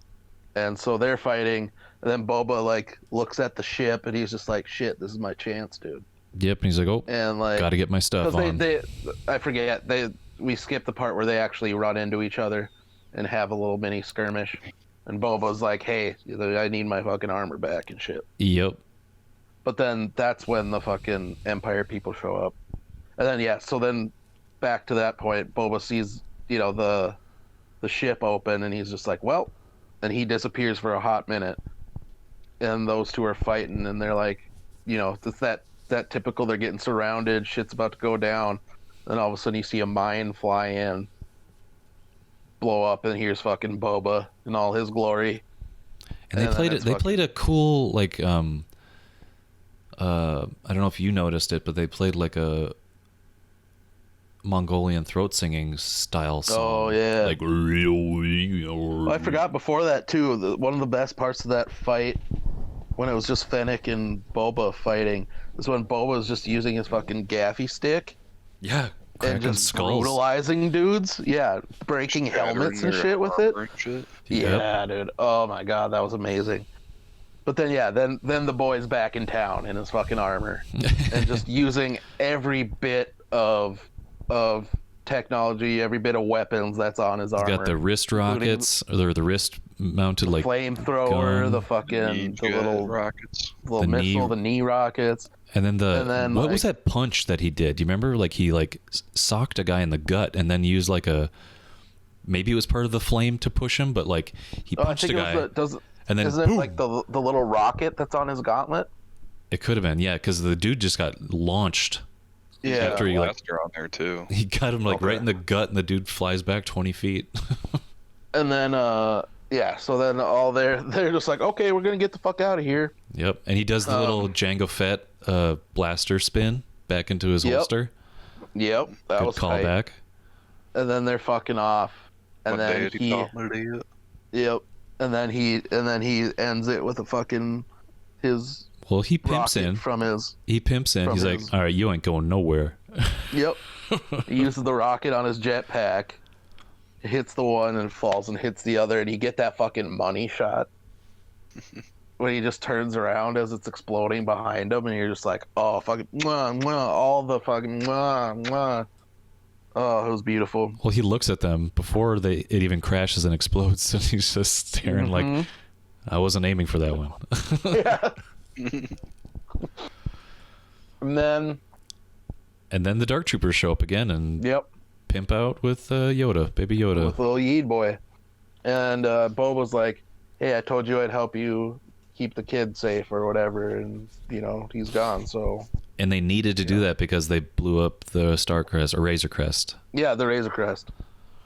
[SPEAKER 2] and so they're fighting, and then Boba like looks at the ship, and he's just like, shit, this is my chance, dude.
[SPEAKER 1] Yep, and he's like, oh,
[SPEAKER 2] and like,
[SPEAKER 1] gotta get my stuff on.
[SPEAKER 2] We skipped the part where they actually run into each other and have a little mini skirmish, and Boba's like, hey, I need my fucking armor back and shit.
[SPEAKER 1] Yep.
[SPEAKER 2] But then that's when the fucking Empire people show up. And then, so then back to that point, Boba sees, the ship open, and he's just like, well, and he disappears for a hot minute. And those two are fighting, and they're like, it's that typical, they're getting surrounded, shit's about to go down. Then all of a sudden you see a mine fly in, blow up, and here's fucking Boba in all his glory.
[SPEAKER 1] And they played a cool, like, I don't know if you noticed it, but they played like a Mongolian throat singing style song.
[SPEAKER 2] Oh yeah.
[SPEAKER 1] Like,
[SPEAKER 2] I forgot before that too. One of the best parts of that fight, when it was just Fennec and Boba fighting, is when Boba was just using his fucking gaffy stick.
[SPEAKER 1] Yeah,
[SPEAKER 2] and just
[SPEAKER 1] skulls.
[SPEAKER 2] Brutalizing dudes. Yeah, breaking helmets and shit with it. Yeah, dude. Oh my god, that was amazing. But then then the boy's back in town in his fucking armor and just using every bit of technology, every bit of weapons that's on his armor.
[SPEAKER 1] He's got the wrist rockets, or the wrist mounted like
[SPEAKER 2] flamethrower,
[SPEAKER 1] gun.
[SPEAKER 2] the fucking the little
[SPEAKER 3] rockets,
[SPEAKER 2] little missile, the knee rockets.
[SPEAKER 1] And then what was that punch that he did? Do you remember? Like he socked a guy in the gut and then used maybe it was part of the flame to push him, but like he punched a guy. And then
[SPEAKER 2] isn't it like the little rocket that's on his gauntlet?
[SPEAKER 1] It could have been, yeah, because the dude just got launched.
[SPEAKER 2] Yeah,
[SPEAKER 1] after he
[SPEAKER 3] on there too.
[SPEAKER 1] He got him right in the gut, and the dude flies back 20 feet.
[SPEAKER 2] And then so then they're just like, okay, we're gonna get the fuck out of here.
[SPEAKER 1] Yep, and he does the little Jango Fett blaster spin back into his holster.
[SPEAKER 2] Yep, that was
[SPEAKER 1] call back.
[SPEAKER 2] And then they're fucking off. And then Yep. And then he ends it with a fucking his.
[SPEAKER 1] Well, he pimps in. He pimps in. He's like, all right, you ain't going nowhere.
[SPEAKER 2] Yep. He uses the rocket on his jetpack, hits the one and falls and hits the other, and you get that fucking money shot when he just turns around as it's exploding behind him, and you're just like, oh, fucking, mwah, mwah, all the fucking, mwah, mwah. Oh, it was beautiful.
[SPEAKER 1] Well, he looks at them before it even crashes and explodes, and he's just staring like, I wasn't aiming for that one.
[SPEAKER 2] Yeah. And then
[SPEAKER 1] the Dark Troopers show up again and pimp out with Yoda, baby Yoda.
[SPEAKER 2] With little Yeet boy. And Boba's like, hey, I told you I'd help you keep the kid safe or whatever, and, he's gone, so...
[SPEAKER 1] And they needed to do that because they blew up the Star Crest, or Razor Crest.
[SPEAKER 2] Yeah, the Razor Crest.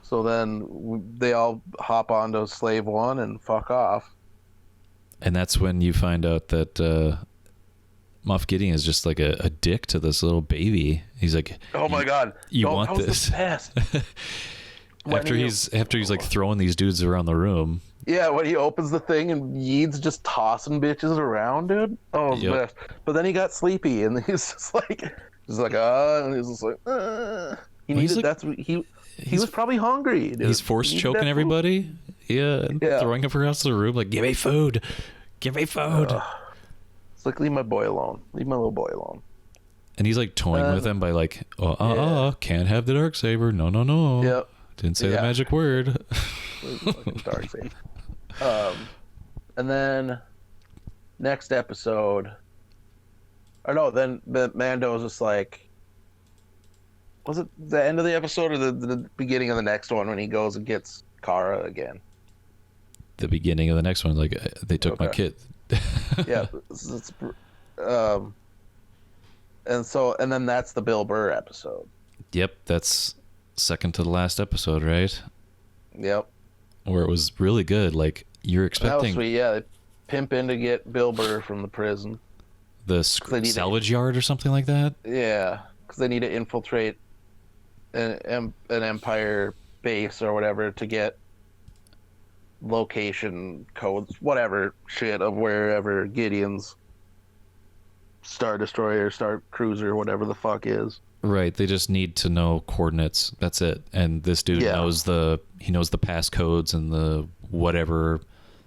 [SPEAKER 2] So then they all hop onto Slave One and fuck off.
[SPEAKER 1] And that's when you find out that Moff Gideon is just like a dick to this little baby. He's like,
[SPEAKER 2] oh my god,
[SPEAKER 1] you want this? after he's like throwing these dudes around the room.
[SPEAKER 2] Yeah, when he opens the thing and Yeed's just tossing bitches around, dude. Oh, best. But then he got sleepy and he's just like, and he's just like, He needed. He was probably hungry. Dude.
[SPEAKER 1] He's force choking everybody. Yeah, throwing him across the room like, give me food.
[SPEAKER 2] It's like, leave my boy alone. Leave my little boy alone.
[SPEAKER 1] And he's like toying with him by like, can't have the Darksaber. No.
[SPEAKER 2] Yep.
[SPEAKER 1] Didn't say the magic word.
[SPEAKER 2] Darksaber. And then next episode, or no, then Mando's just like, was it the end of the episode or the beginning of the next one when he goes and gets Kara again?
[SPEAKER 1] The beginning of the next one, like, they took my kid.
[SPEAKER 2] Yeah. And then that's the Bill Burr episode.
[SPEAKER 1] Yep, that's second to the last episode, right?
[SPEAKER 2] Yep.
[SPEAKER 1] where it was really good. Like you're
[SPEAKER 2] That was
[SPEAKER 1] expecting
[SPEAKER 2] sweet. Yeah, they pimp in to get Bill Burr from the prison.
[SPEAKER 1] the salvage yard or something like that.
[SPEAKER 2] Yeah, because they need to infiltrate an Empire base or whatever to get location codes, whatever shit of wherever Gideon's Star Destroyer, Star Cruiser, whatever the fuck is.
[SPEAKER 1] Right, they just need to know coordinates. That's it. And this dude knows the passcodes and the whatever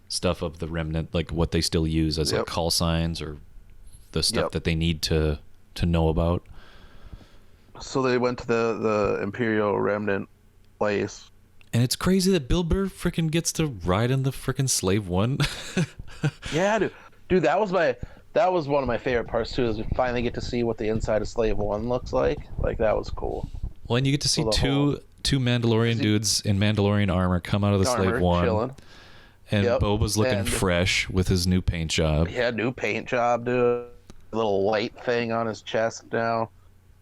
[SPEAKER 1] stuff of the remnant, like what they still use as like call signs or the stuff that they need to know about.
[SPEAKER 2] So they went to the Imperial Remnant place.
[SPEAKER 1] And it's crazy that Bill Burr freaking gets to ride in the freaking Slave One.
[SPEAKER 2] Yeah, dude, that was one of my favorite parts too. Is we finally get to see what the inside of Slave One looks like. Like that was cool.
[SPEAKER 1] Well, and you get to see two Mandalorian dudes in Mandalorian armor come out of the Slave One.
[SPEAKER 2] Chilling.
[SPEAKER 1] And Boba's looking fresh with his new paint job.
[SPEAKER 2] Yeah, new paint job, dude. A little light thing on his chest now.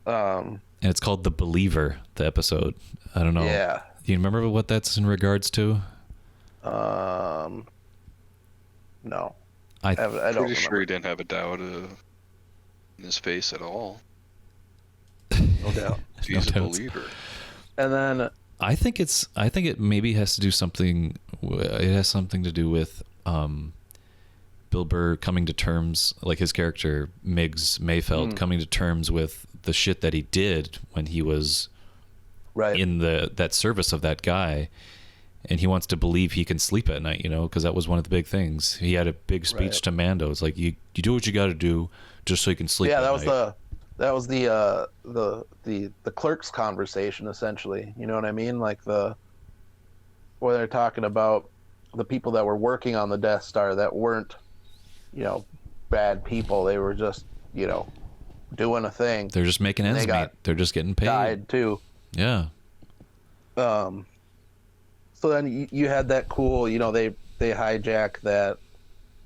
[SPEAKER 1] And it's called The Believer, the episode. I don't know.
[SPEAKER 2] Yeah.
[SPEAKER 1] Do you remember what that's in regards to?
[SPEAKER 2] No.
[SPEAKER 3] I'm
[SPEAKER 2] I don't
[SPEAKER 3] pretty
[SPEAKER 2] remember.
[SPEAKER 3] sure he didn't have a doubt in his face at all.
[SPEAKER 2] No doubt.
[SPEAKER 3] He's
[SPEAKER 1] No
[SPEAKER 3] a
[SPEAKER 1] doubts.
[SPEAKER 3] believer.
[SPEAKER 2] And then
[SPEAKER 1] I think it maybe has to do something. It has something to do with Bill Burr coming to terms, like his character Miggs Mayfeld coming to terms with the shit that he did when he was in that service of that guy, and he wants to believe he can sleep at night, because that was one of the big things. He had a big speech to Mando. It's like you do what you got to do just so you can sleep.
[SPEAKER 2] Yeah,
[SPEAKER 1] at night.
[SPEAKER 2] that was the clerk's conversation essentially. You know what I mean? Like where they're talking about the people that were working on the Death Star that weren't, bad people. They were just, doing a thing.
[SPEAKER 1] They're just making ends meet. They're just getting paid.
[SPEAKER 2] Died too.
[SPEAKER 1] Yeah.
[SPEAKER 2] So then you had that cool, they hijack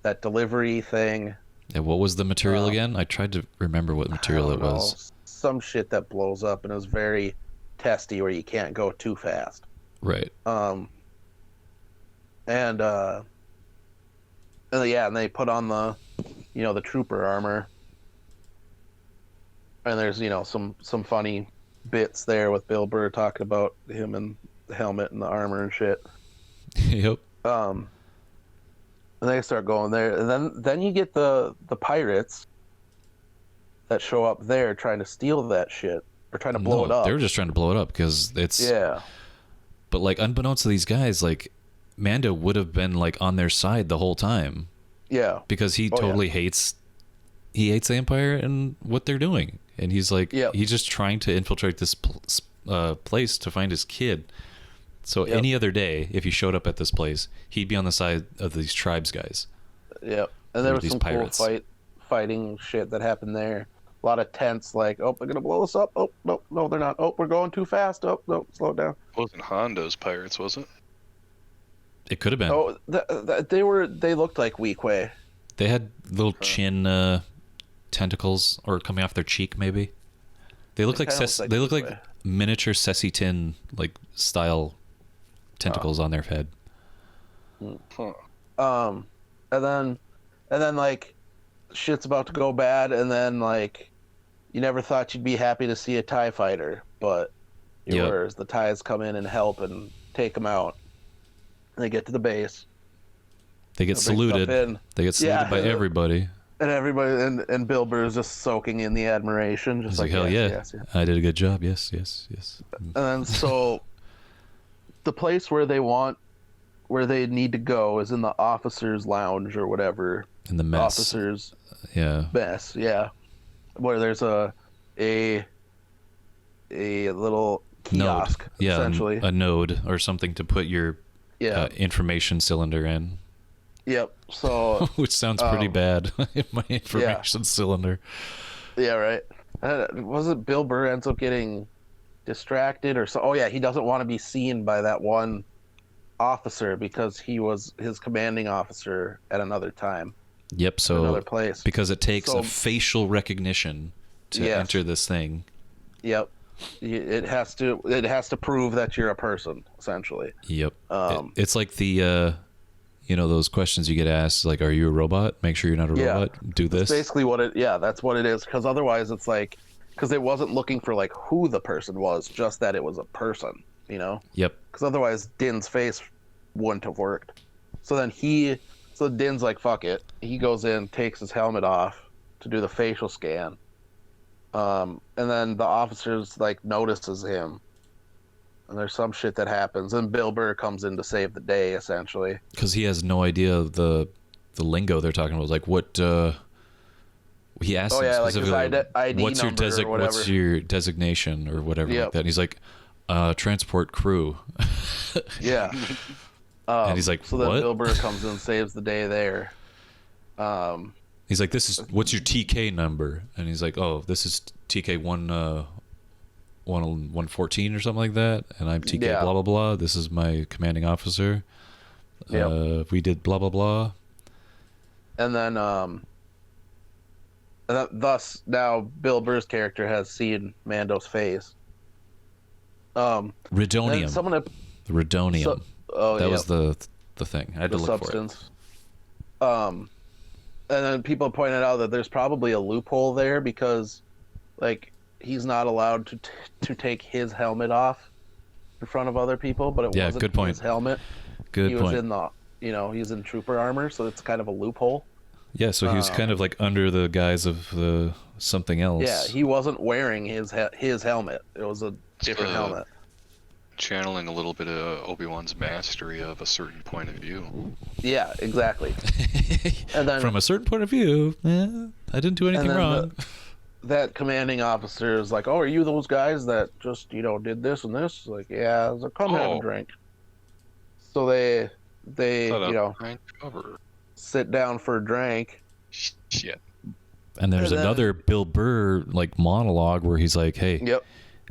[SPEAKER 2] that delivery thing.
[SPEAKER 1] And what was the material again? I tried to remember what material it was.
[SPEAKER 2] Some shit that blows up and is very testy where you can't go too fast.
[SPEAKER 1] Right.
[SPEAKER 2] And they put on the trooper armor. And there's, some funny bits there with Bill Burr talking about him and the helmet and the armor and shit.
[SPEAKER 1] Yep.
[SPEAKER 2] And they start going there, and then you get the pirates that show up there trying to steal that shit or trying to blow it up.
[SPEAKER 1] They were just trying to blow it up because it's
[SPEAKER 2] yeah.
[SPEAKER 1] But like unbeknownst to these guys, like Mando would have been like on their side the whole time.
[SPEAKER 2] Yeah.
[SPEAKER 1] Because he totally hates the Empire and what they're doing, and he's like he's just trying to infiltrate this place to find his kid. So any other day, if he showed up at this place, he'd be on the side of these tribes guys.
[SPEAKER 2] Yep. And there was some
[SPEAKER 1] pirates.
[SPEAKER 2] cool fighting shit that happened there. A lot of tents, like, oh, they're going to blow us up. Oh, no, they're not. Oh, we're going too fast. Oh, no, slow it down.
[SPEAKER 3] It wasn't Hondo's pirates, was it?
[SPEAKER 1] It could have been.
[SPEAKER 2] Oh, they looked like Weequay.
[SPEAKER 1] They had little chin tentacles or coming off their cheek, maybe. They look like miniature Ceci Tin like style tentacles on their head.
[SPEAKER 3] Huh.
[SPEAKER 2] And then like shit's about to go bad, and then like you never thought you'd be happy to see a TIE fighter, but you were, as the TIEs come in and help and take them out. And they get to the base.
[SPEAKER 1] They get saluted. They get saluted by everybody.
[SPEAKER 2] And everybody and Bill Burr is just soaking in the admiration, just
[SPEAKER 1] like hell yes, I did a good job. Yes.
[SPEAKER 2] And then so the place where they need to go is in the officers' lounge or whatever.
[SPEAKER 1] In the mess.
[SPEAKER 2] Officers'
[SPEAKER 1] mess,
[SPEAKER 2] where there's a little kiosk, essentially.
[SPEAKER 1] A node or something to put your information cylinder in.
[SPEAKER 2] Yep. So
[SPEAKER 1] which sounds pretty bad. My information cylinder.
[SPEAKER 2] Yeah, right. Wasn't Bill Burr ends up getting distracted or so? Oh yeah, he doesn't want to be seen by that one officer because he was his commanding officer at another time.
[SPEAKER 1] Yep. So
[SPEAKER 2] another place
[SPEAKER 1] because it takes a facial recognition to enter this thing.
[SPEAKER 2] Yep. It has to prove that you're a person, essentially.
[SPEAKER 1] Yep.
[SPEAKER 2] Um,
[SPEAKER 1] It's like the those questions you get asked, like, are you a robot? Make sure you're not a robot. Do
[SPEAKER 2] that's
[SPEAKER 1] this.
[SPEAKER 2] basically what it. Yeah, that's what it is. Because otherwise, it's like, because it wasn't looking for like who the person was, just that it was a person.
[SPEAKER 1] Yep.
[SPEAKER 2] Because otherwise, Din's face wouldn't have worked. So Din's like, fuck it. He goes in, takes his helmet off to do the facial scan. And then the officers like notices him, and there's some shit that happens, and Bill Burr comes in to save the day, essentially.
[SPEAKER 1] Because he has no idea the lingo they're talking about. Like, what he asked him specifically,
[SPEAKER 2] like his ID
[SPEAKER 1] what's your
[SPEAKER 2] number or whatever.
[SPEAKER 1] what's your designation or whatever
[SPEAKER 2] Yep.
[SPEAKER 1] like that. And he's like, transport crew.
[SPEAKER 2] Yeah.
[SPEAKER 1] And he's like,
[SPEAKER 2] so then
[SPEAKER 1] what?
[SPEAKER 2] Bill Burr comes in, saves the day there.
[SPEAKER 1] He's like, what's your TK number? And he's like, oh, this is TK 114 or something like that. And I'm TK
[SPEAKER 2] Yeah.
[SPEAKER 1] blah, blah, blah. This is my commanding officer.
[SPEAKER 2] Yep.
[SPEAKER 1] We did blah, blah, blah.
[SPEAKER 2] And then, thus now Bill Burr's character has seen Mando's face.
[SPEAKER 1] Redonium.
[SPEAKER 2] And someone,
[SPEAKER 1] The Redonium. That was the thing. I had to
[SPEAKER 2] the
[SPEAKER 1] look
[SPEAKER 2] substance. And then people pointed out that there's probably a loophole there because, like, he's not allowed to take his helmet off in front of other people, but it wasn't
[SPEAKER 1] good point.
[SPEAKER 2] his helmet.
[SPEAKER 1] Good
[SPEAKER 2] he
[SPEAKER 1] point.
[SPEAKER 2] was in he's in trooper armor, so it's kind of a loophole.
[SPEAKER 1] Yeah, so he was kind of like under the guise of something else.
[SPEAKER 2] Yeah, he wasn't wearing his helmet. It was a different helmet.
[SPEAKER 3] Channeling a little bit of Obi-Wan's mastery of a certain point of view.
[SPEAKER 2] Yeah, exactly. And then
[SPEAKER 1] from a certain point of view, I didn't do anything wrong.
[SPEAKER 2] That commanding officer is like, "Oh, are you those guys that just did this and this?" Like, yeah. I was like, "Come have a drink." So they
[SPEAKER 3] cover.
[SPEAKER 2] sit down for a drink.
[SPEAKER 3] Shit.
[SPEAKER 1] And there's another Bill Burr like monologue where he's like, "Hey,
[SPEAKER 2] Yep.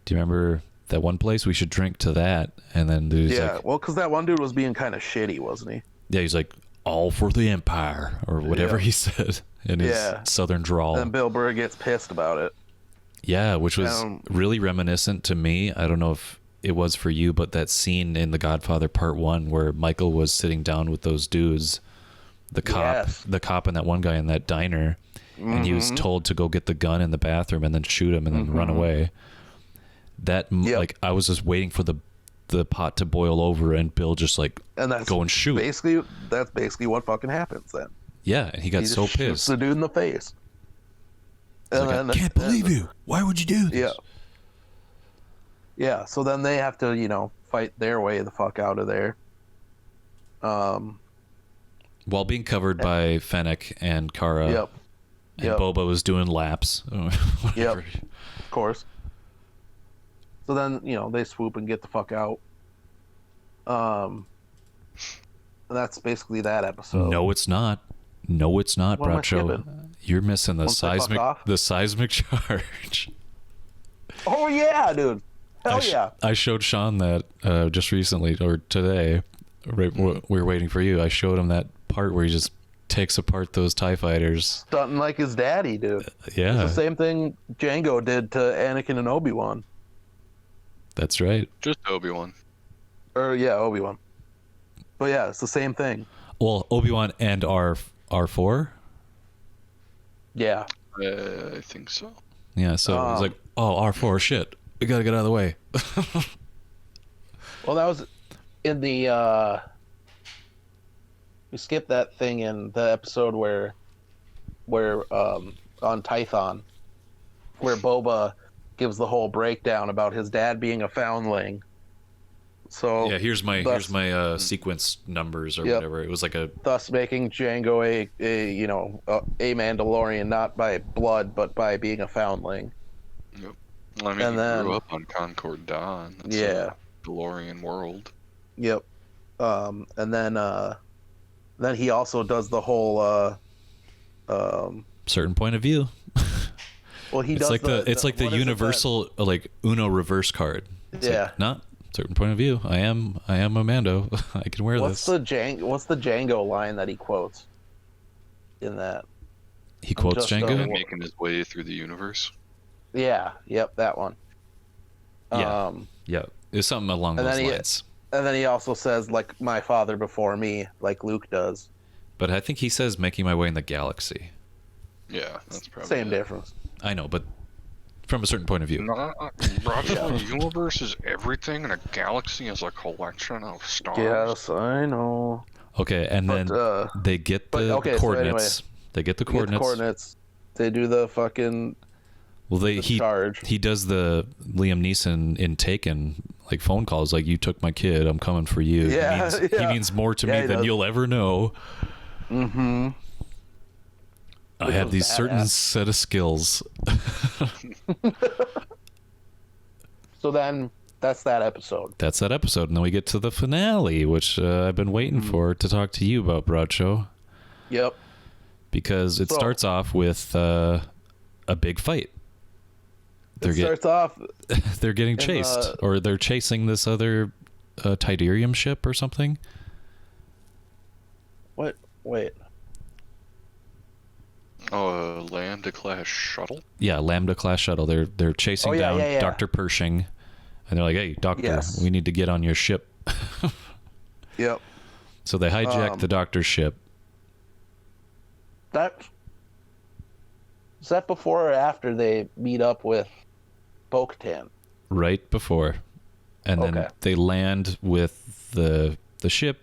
[SPEAKER 1] do you remember that one place? We should drink to that." And then dude's like,
[SPEAKER 2] well, because that one dude was being kind of shitty, wasn't he?
[SPEAKER 1] yeah, he's like, "All for the Empire," or whatever he said in his southern drawl.
[SPEAKER 2] And Bill Burr gets pissed about it.
[SPEAKER 1] Yeah, which was really reminiscent to me. I don't know if it was for you, but that scene in The Godfather Part 1 where Michael was sitting down with those dudes, the cop and that one guy in that diner, and he was told to go get the gun in the bathroom and then shoot him and then run away. Like, I was just waiting for the pot to boil over and Bill just like go and shoot.
[SPEAKER 2] That's basically what fucking happens then.
[SPEAKER 1] Yeah, and he got so
[SPEAKER 2] shoots
[SPEAKER 1] pissed.
[SPEAKER 2] the dude in the face.
[SPEAKER 1] He's like, I can't believe you. Why would you do this?
[SPEAKER 2] Yeah. So then they have to, fight their way the fuck out of there.
[SPEAKER 1] While being covered by Fennec and Kara.
[SPEAKER 2] Yep.
[SPEAKER 1] And Boba was doing laps.
[SPEAKER 2] Yep. Of course. So then, they swoop and get the fuck out. That's basically that episode.
[SPEAKER 1] No, it's not. No, it's not,
[SPEAKER 2] What am I
[SPEAKER 1] Bracho.
[SPEAKER 2] skipping?
[SPEAKER 1] You're missing the
[SPEAKER 2] Once they fuck off?
[SPEAKER 1] seismic charge.
[SPEAKER 2] Oh yeah, dude. Hell yeah.
[SPEAKER 1] I showed Sean that just recently or today. Right, we were waiting for you. I showed him that part where he just takes apart those TIE fighters.
[SPEAKER 2] Stunting like his daddy, dude.
[SPEAKER 1] Yeah.
[SPEAKER 2] It's the same thing Django did to Anakin and Obi-Wan.
[SPEAKER 1] That's right.
[SPEAKER 3] Just Obi-Wan.
[SPEAKER 2] Obi-Wan. But yeah, it's the same thing.
[SPEAKER 1] Well, Obi-Wan and R4?
[SPEAKER 2] Yeah.
[SPEAKER 3] I think so.
[SPEAKER 1] Yeah, so it was like, oh, R4, shit. We gotta get out of the way.
[SPEAKER 2] Well, that was in the we skipped that thing in the episode where on Tython, where Boba gives the whole breakdown about his dad being a foundling. So
[SPEAKER 1] yeah, here's my sequence numbers or whatever. It was like
[SPEAKER 2] thus making Django a Mandalorian, not by blood but by being a foundling.
[SPEAKER 3] Yep. Well, I mean, he grew up on Concord Dawn. That's a DeLorean world.
[SPEAKER 2] Yep. And then he also does the whole
[SPEAKER 1] certain point of view.
[SPEAKER 2] Well, he
[SPEAKER 1] it's
[SPEAKER 2] does.
[SPEAKER 1] It's like the universal like Uno reverse card. It's like, not certain point of view. I am a Mando. I can wear
[SPEAKER 2] What's
[SPEAKER 1] this.
[SPEAKER 2] What's the Django line that he quotes in that?
[SPEAKER 1] He quotes Django?
[SPEAKER 3] Making his way through the universe.
[SPEAKER 2] Yeah. Yep. That one.
[SPEAKER 1] Yeah. Yeah. It was something along
[SPEAKER 2] and
[SPEAKER 1] those
[SPEAKER 2] then he-
[SPEAKER 1] lines.
[SPEAKER 2] And then he also says, like, my father before me, like Luke does.
[SPEAKER 1] But I think he says making my way in the galaxy.
[SPEAKER 3] Yeah, that's probably
[SPEAKER 2] Same
[SPEAKER 3] it.
[SPEAKER 2] difference.
[SPEAKER 1] I know, but from a certain point of view.
[SPEAKER 3] The universe is everything, and a galaxy is a collection of stars.
[SPEAKER 2] Yes, I know.
[SPEAKER 1] Okay, and then they get the coordinates. They get the coordinates.
[SPEAKER 2] They do the fucking
[SPEAKER 1] Well,
[SPEAKER 2] charge.
[SPEAKER 1] he does the Liam Neeson in Taken, like phone calls, like, you took my kid, I'm coming for you.
[SPEAKER 2] Yeah,
[SPEAKER 1] he means more to me than you'll ever know.
[SPEAKER 2] Mm-hmm.
[SPEAKER 1] I have these certain set of skills.
[SPEAKER 2] So then that's that episode.
[SPEAKER 1] That's that episode, and then we get to the finale, which I've been waiting for to talk to you about, Bradshaw.
[SPEAKER 2] Yep.
[SPEAKER 1] Because it starts off with a big fight. They're getting chased, or they're chasing this other Tidarium ship or something.
[SPEAKER 2] What? Wait.
[SPEAKER 3] Oh, a Lambda class shuttle.
[SPEAKER 1] Yeah, Lambda class shuttle. They're chasing down Dr. Pershing, and they're like, "Hey, Doctor, we need to get on your ship."
[SPEAKER 2] Yep.
[SPEAKER 1] So they hijack the Doctor's ship.
[SPEAKER 2] Is that before or after they meet up with Bo-Katan?
[SPEAKER 1] Right before, and then they land with the ship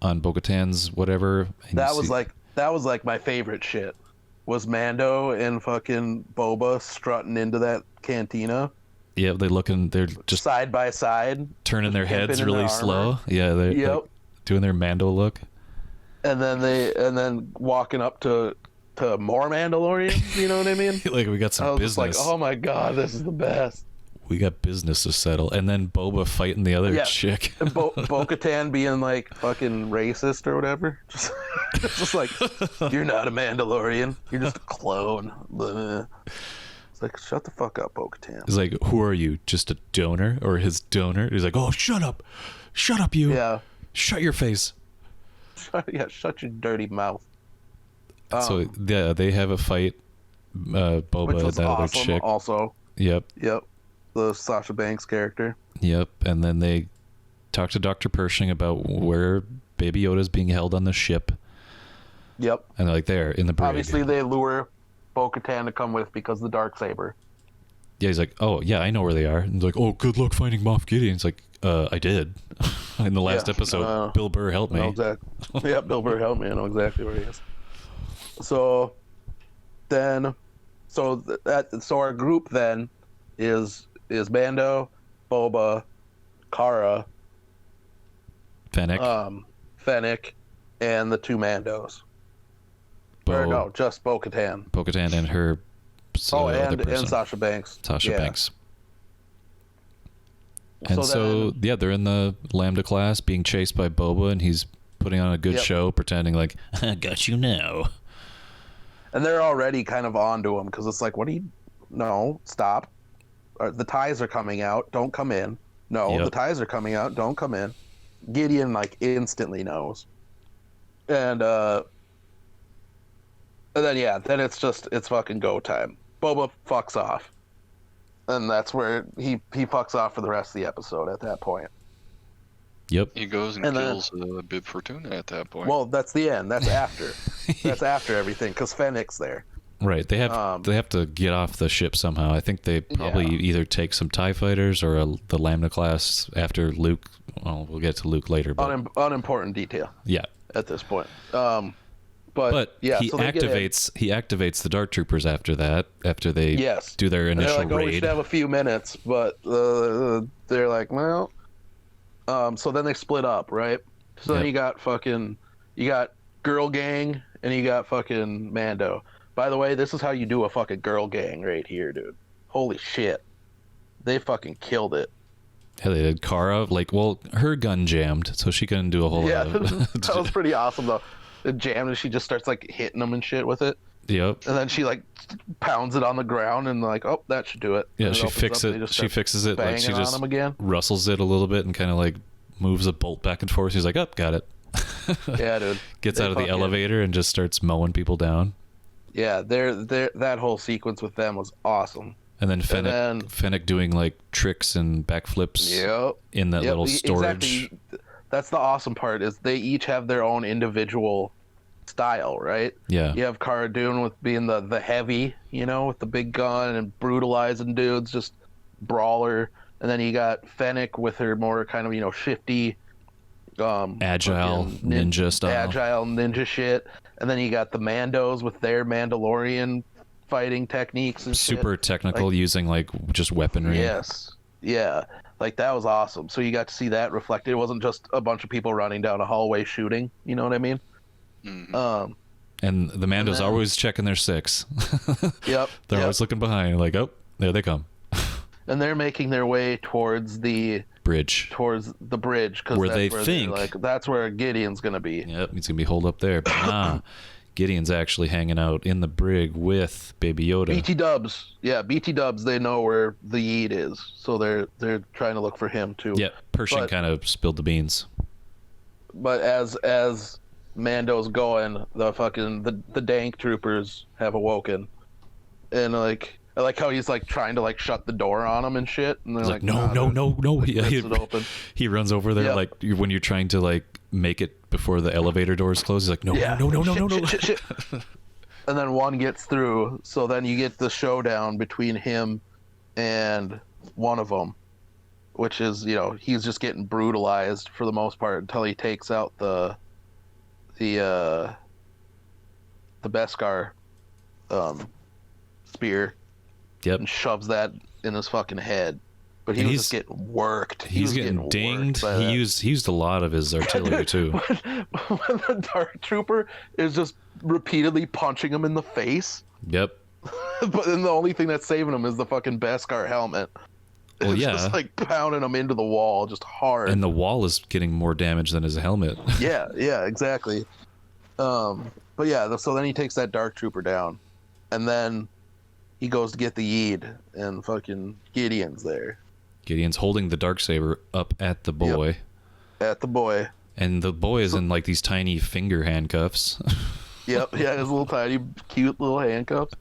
[SPEAKER 1] on Bo-Katan's whatever.
[SPEAKER 2] That was like my favorite shit. Was Mando and fucking Boba strutting into that cantina?
[SPEAKER 1] Yeah, they're just
[SPEAKER 2] side by side,
[SPEAKER 1] turning their heads really slow. Yeah, they're like doing their Mando look. And
[SPEAKER 2] then walking up to more Mandalorians, you know what I mean?
[SPEAKER 1] Like, we got some business.
[SPEAKER 2] I was like, oh my god, this is the best.
[SPEAKER 1] We got business to settle. And then Boba fighting the other chick.
[SPEAKER 2] And Bo-Katan being like fucking racist or whatever. Just like, you're not a Mandalorian. You're just a clone. It's like, shut the fuck up, Bo-Katan.
[SPEAKER 1] He's like, who are you? Just a donor? Or his donor? He's like, oh, shut up. Shut up, you.
[SPEAKER 2] Yeah.
[SPEAKER 1] Shut your face.
[SPEAKER 2] Shut your dirty mouth.
[SPEAKER 1] So, yeah, they have a fight. Boba and that other chick.
[SPEAKER 2] Also.
[SPEAKER 1] Yep.
[SPEAKER 2] The Sasha Banks character.
[SPEAKER 1] Yep. And then they talk to Dr. Pershing about where Baby Yoda's being held on the ship.
[SPEAKER 2] Yep.
[SPEAKER 1] And they're like, there, in the brig.
[SPEAKER 2] Obviously, they lure Bo-Katan to come with because of the Darksaber.
[SPEAKER 1] Yeah, he's like, oh, yeah, I know where they are. And he's like, oh, good luck finding Moff Gideon. He's like, I did. In the last episode, Bill Burr helped me.
[SPEAKER 2] Exactly. Yeah, Bill Burr helped me. I know exactly where he is. So our group then is Mando, Boba, Cara, Fennec, and the two Mandos. Or no, just Bo-Katan.
[SPEAKER 1] Bo-Katan and her
[SPEAKER 2] and Sasha Banks.
[SPEAKER 1] Banks. And so they're in the Lambda class being chased by Boba, and he's putting on a good show, pretending like, I got you now.
[SPEAKER 2] And they're already kind of onto him because it's like, no, stop. The ties are coming out. Don't come in. No, the ties are coming out. Don't come in. Gideon like instantly knows. And then it's fucking go time. Boba fucks off. And that's where he fucks off for the rest of the episode at that point.
[SPEAKER 1] Yep.
[SPEAKER 3] He goes and kills Bib Fortuna at that point.
[SPEAKER 2] Well, that's the end. That's after. That's after everything because Fennec's there.
[SPEAKER 1] Right. They have to get off the ship somehow. I think they probably either take some TIE fighters or the Lambda class after Luke. Well, we'll get to Luke later. But
[SPEAKER 2] unimportant detail.
[SPEAKER 1] Yeah.
[SPEAKER 2] At this point.
[SPEAKER 1] But he activates the Dark Troopers after that. After they do their initial
[SPEAKER 2] raid.
[SPEAKER 1] raid.
[SPEAKER 2] We should have a few minutes, but they're like, well. So then they split up, right? So then you got Girl Gang and you got fucking Mando. By the way, this is how you do a fucking Girl Gang right here, dude. Holy shit. They fucking killed it.
[SPEAKER 1] Yeah, they did. Cara, her gun jammed, so she couldn't do a whole lot of it.
[SPEAKER 2] That was pretty awesome, though. It jammed and she just starts, hitting them and shit with it.
[SPEAKER 1] Yep.
[SPEAKER 2] And then she, pounds it on the ground and, oh, that should do it.
[SPEAKER 1] Yeah, she fixes it. She just rustles it a little bit and kind of, moves a bolt back and forth. She's like, oh, got it.
[SPEAKER 2] Yeah, dude.
[SPEAKER 1] Gets out of the elevator and just starts mowing people down.
[SPEAKER 2] Yeah, that whole sequence with them was awesome.
[SPEAKER 1] And then Fennec doing like tricks and backflips in that little storage.
[SPEAKER 2] Exactly. That's the awesome part, is they each have their own individual style, right?
[SPEAKER 1] Yeah.
[SPEAKER 2] You have Cara Dune with being the heavy, with the big gun and brutalizing dudes, just brawler. And then you got Fennec with her more kind of, shifty,
[SPEAKER 1] agile ninja style.
[SPEAKER 2] Agile ninja shit. And then you got the Mandos with their Mandalorian fighting techniques and
[SPEAKER 1] super
[SPEAKER 2] shit.
[SPEAKER 1] technical, using like just weaponry.
[SPEAKER 2] Yes. Yeah. Like, that was awesome. So you got to see that reflected. It wasn't just a bunch of people running down a hallway shooting. You know what I mean?
[SPEAKER 3] Mm-hmm.
[SPEAKER 1] And the Mandos are always checking their six.
[SPEAKER 2] Yep.
[SPEAKER 1] They're always looking behind, like, oh, there they come.
[SPEAKER 2] And they're making their way towards the
[SPEAKER 1] bridge.
[SPEAKER 2] Because that's where Gideon's gonna be.
[SPEAKER 1] Yep, he's gonna be holed up there. But nah, Gideon's actually hanging out in the brig with Baby Yoda.
[SPEAKER 2] BT Dubs. They know where the Yeet is, so they're trying to look for him too.
[SPEAKER 1] Yeah, Pershing kind of spilled the beans.
[SPEAKER 2] But as Mando's going, the dank troopers have awoken, and I like how he's like trying to like shut the door on them and shit, and they're like,
[SPEAKER 1] no.
[SPEAKER 2] Open.
[SPEAKER 1] He runs over there like when you're trying to like make it before the elevator doors close. He's like, no.
[SPEAKER 2] Shit. And then one gets through, so then you get the showdown between him and one of them, which is, he's just getting brutalized for the most part until he takes out the Beskar spear.
[SPEAKER 1] Yep.
[SPEAKER 2] And shoves that in his fucking head. But he was just getting worked.
[SPEAKER 1] He's getting dinged. He used a lot of his artillery too.
[SPEAKER 2] When the Dark Trooper is just repeatedly punching him in the face.
[SPEAKER 1] Yep.
[SPEAKER 2] But then the only thing that's saving him is the fucking Beskar helmet.
[SPEAKER 1] Well,
[SPEAKER 2] it's
[SPEAKER 1] yeah.
[SPEAKER 2] just like pounding him into the wall just hard.
[SPEAKER 1] And the wall is getting more damage than his helmet.
[SPEAKER 2] yeah, exactly. But yeah, so then he takes that Dark Trooper down. And then he goes to get the Yeed, and fucking Gideon's there.
[SPEAKER 1] Gideon's holding the Darksaber up at the boy.
[SPEAKER 2] Yep. At the boy.
[SPEAKER 1] And the boy is in like these tiny finger handcuffs.
[SPEAKER 2] Yep, his little tiny, cute little handcuffs.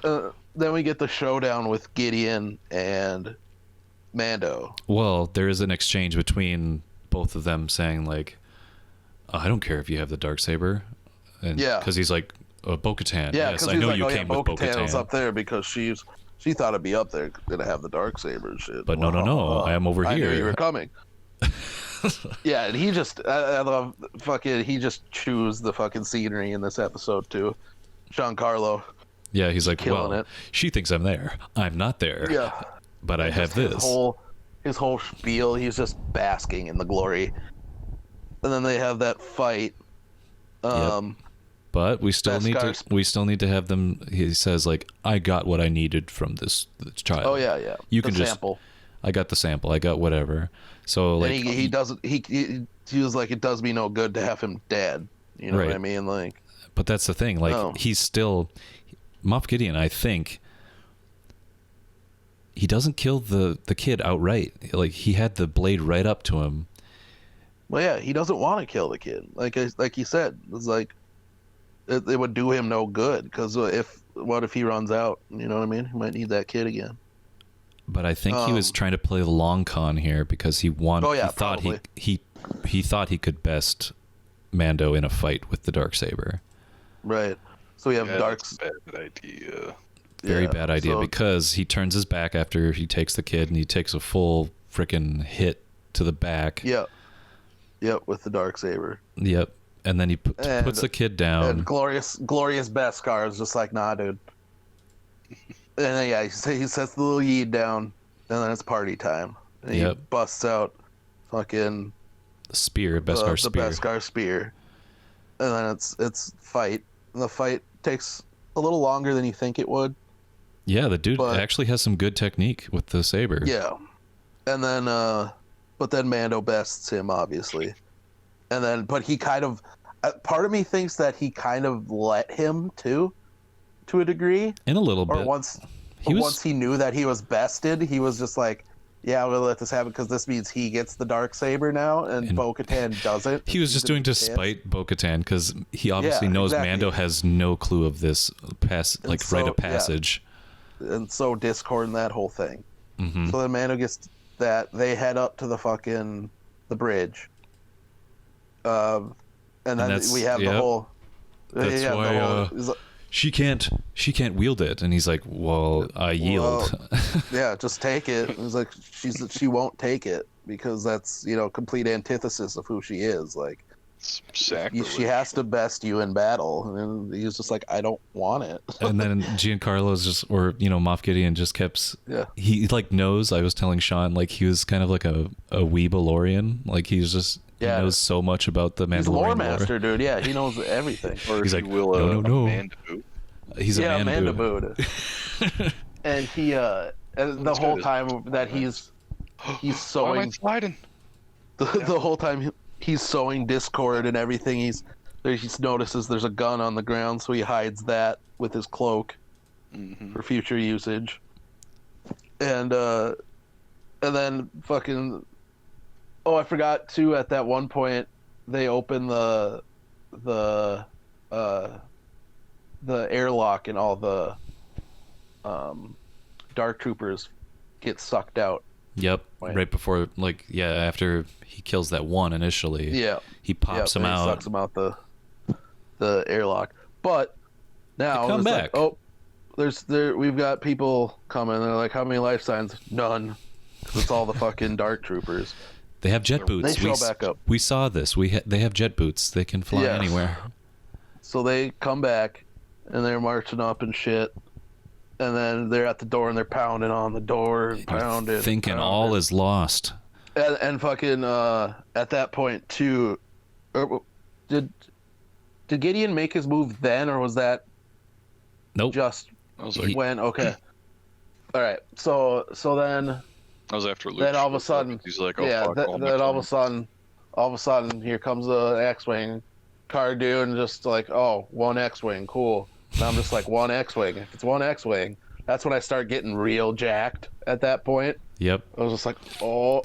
[SPEAKER 2] Then we get the showdown with Gideon and Mando.
[SPEAKER 1] Well, there is an exchange between both of them saying like, I don't care if you have the Darksaber. And because he's like, Bo-Katan.
[SPEAKER 2] Yeah,
[SPEAKER 1] yes, I know you came with
[SPEAKER 2] Bo-Katan was
[SPEAKER 1] Bo-Katan.
[SPEAKER 2] up there because she thought it'd be up there to have the Darksaber and shit.
[SPEAKER 1] But no, I am over here.
[SPEAKER 2] I knew you were coming. Yeah, and he just, I love he just chews the fucking scenery in this episode too. Giancarlo.
[SPEAKER 1] Yeah, he's like,
[SPEAKER 2] killing it.
[SPEAKER 1] She thinks I'm there. I'm not there.
[SPEAKER 2] Yeah.
[SPEAKER 1] But I have this.
[SPEAKER 2] His whole spiel, he's just basking in the glory. And then they have that fight.
[SPEAKER 1] Yep. But we still need to have them. He says like, I got what I needed from this child.
[SPEAKER 2] Oh yeah.
[SPEAKER 1] You
[SPEAKER 2] the
[SPEAKER 1] can
[SPEAKER 2] sample.
[SPEAKER 1] I got the sample. I got whatever. So like,
[SPEAKER 2] and he doesn't. He was like, it does me no good to have him dead. You know what I mean? Like,
[SPEAKER 1] but that's the thing. Like, he's still Moff Gideon. I think he doesn't kill the kid outright. Like, he had the blade right up to him.
[SPEAKER 2] Well, yeah, he doesn't want to kill the kid. Like you said, it's like it would do him no good because what if he runs out? You know what I mean? He might need that kid again.
[SPEAKER 1] But I think he was trying to play the long con here because he wanted.
[SPEAKER 2] Oh yeah,
[SPEAKER 1] he thought
[SPEAKER 2] probably.
[SPEAKER 1] he thought he could best Mando in a fight with the Darksaber.
[SPEAKER 2] Right. So we have
[SPEAKER 3] That's a bad idea.
[SPEAKER 1] Very bad idea because he turns his back after he takes the kid and he takes a full freaking hit to the back.
[SPEAKER 2] Yep, with the Darksaber.
[SPEAKER 1] Yep. And then he puts the kid down.
[SPEAKER 2] And glorious Beskar is just like, nah, dude. And then he sets the little Yeed down, and then it's party time. And he busts out fucking
[SPEAKER 1] the spear, Beskar spear.
[SPEAKER 2] The Beskar spear. And then it's fight. And the fight takes a little longer than you think it would.
[SPEAKER 1] Yeah, the dude actually has some good technique with the saber.
[SPEAKER 2] Yeah. And then but then Mando bests him, obviously. And then but he kind of part of me thinks that he kind of let him too, to a degree.
[SPEAKER 1] In a little bit.
[SPEAKER 2] Or once he knew that he was bested, he was just like, yeah, we'll let this happen because this means he gets the Darksaber now, and Bo-Katan doesn't.
[SPEAKER 1] He was just doing to spite Bo-Katan because he obviously knows Mando has no clue of this rite of passage.
[SPEAKER 2] and sow discord and that whole thing.
[SPEAKER 1] Mm-hmm.
[SPEAKER 2] So then Mando gets that. They head up to the bridge. And then we have the whole.
[SPEAKER 1] That's why she can't wield it, and he's like, "Well, I yield."
[SPEAKER 2] Yeah, just take it. He's like, she won't take it because that's complete antithesis of who she is. Like, she has to best you in battle, and he's just like, I don't want it.
[SPEAKER 1] And then Giancarlo's just, or Moff Gideon just kept.
[SPEAKER 2] Yeah.
[SPEAKER 1] He like knows. I was telling Sean, like, he was kind of like a Weebalorian. Like, he's just. He knows so much about the Mandalorian.
[SPEAKER 2] He's a lore master, dude. Yeah, he knows everything.
[SPEAKER 1] He's like, no. He's a
[SPEAKER 2] Mandaboot. And he, the whole time that he's sowing, the whole time he's sowing discord and everything. He notices there's a gun on the ground, so he hides that with his cloak for future usage. And then fucking. Oh, I forgot too. At that one point, they open the airlock, and all the dark troopers get sucked out.
[SPEAKER 1] Yep. Right before, after he kills that one initially.
[SPEAKER 2] Yeah.
[SPEAKER 1] He pops him out.
[SPEAKER 2] He sucks him out the airlock. But now
[SPEAKER 1] come back.
[SPEAKER 2] We've got people coming. They're like, how many life signs? None. 'Cause it's all the fucking dark troopers.
[SPEAKER 1] They have jet boots.
[SPEAKER 2] They show back up.
[SPEAKER 1] We saw this. They have jet boots. They can fly anywhere.
[SPEAKER 2] So they come back, and they're marching up and shit. And then they're at the door, and they're pounding on the door and pounding.
[SPEAKER 1] Thinking all is lost.
[SPEAKER 2] And fucking at that point too, did Gideon make his move then, or was that?
[SPEAKER 1] Nope.
[SPEAKER 2] Just
[SPEAKER 3] I was like,
[SPEAKER 2] when? Okay. All right. So then.
[SPEAKER 3] I was after Luke.
[SPEAKER 2] Then all of a sudden,
[SPEAKER 3] he's like, "Oh fuck!"
[SPEAKER 2] Then all of a sudden, here comes the X-wing, Cardu, and just like, "Oh, one X-wing, cool." And I'm just like, one X-wing. If it's one X-wing, that's when I start getting real jacked. At that point,
[SPEAKER 1] yep.
[SPEAKER 2] I was just like, "Oh,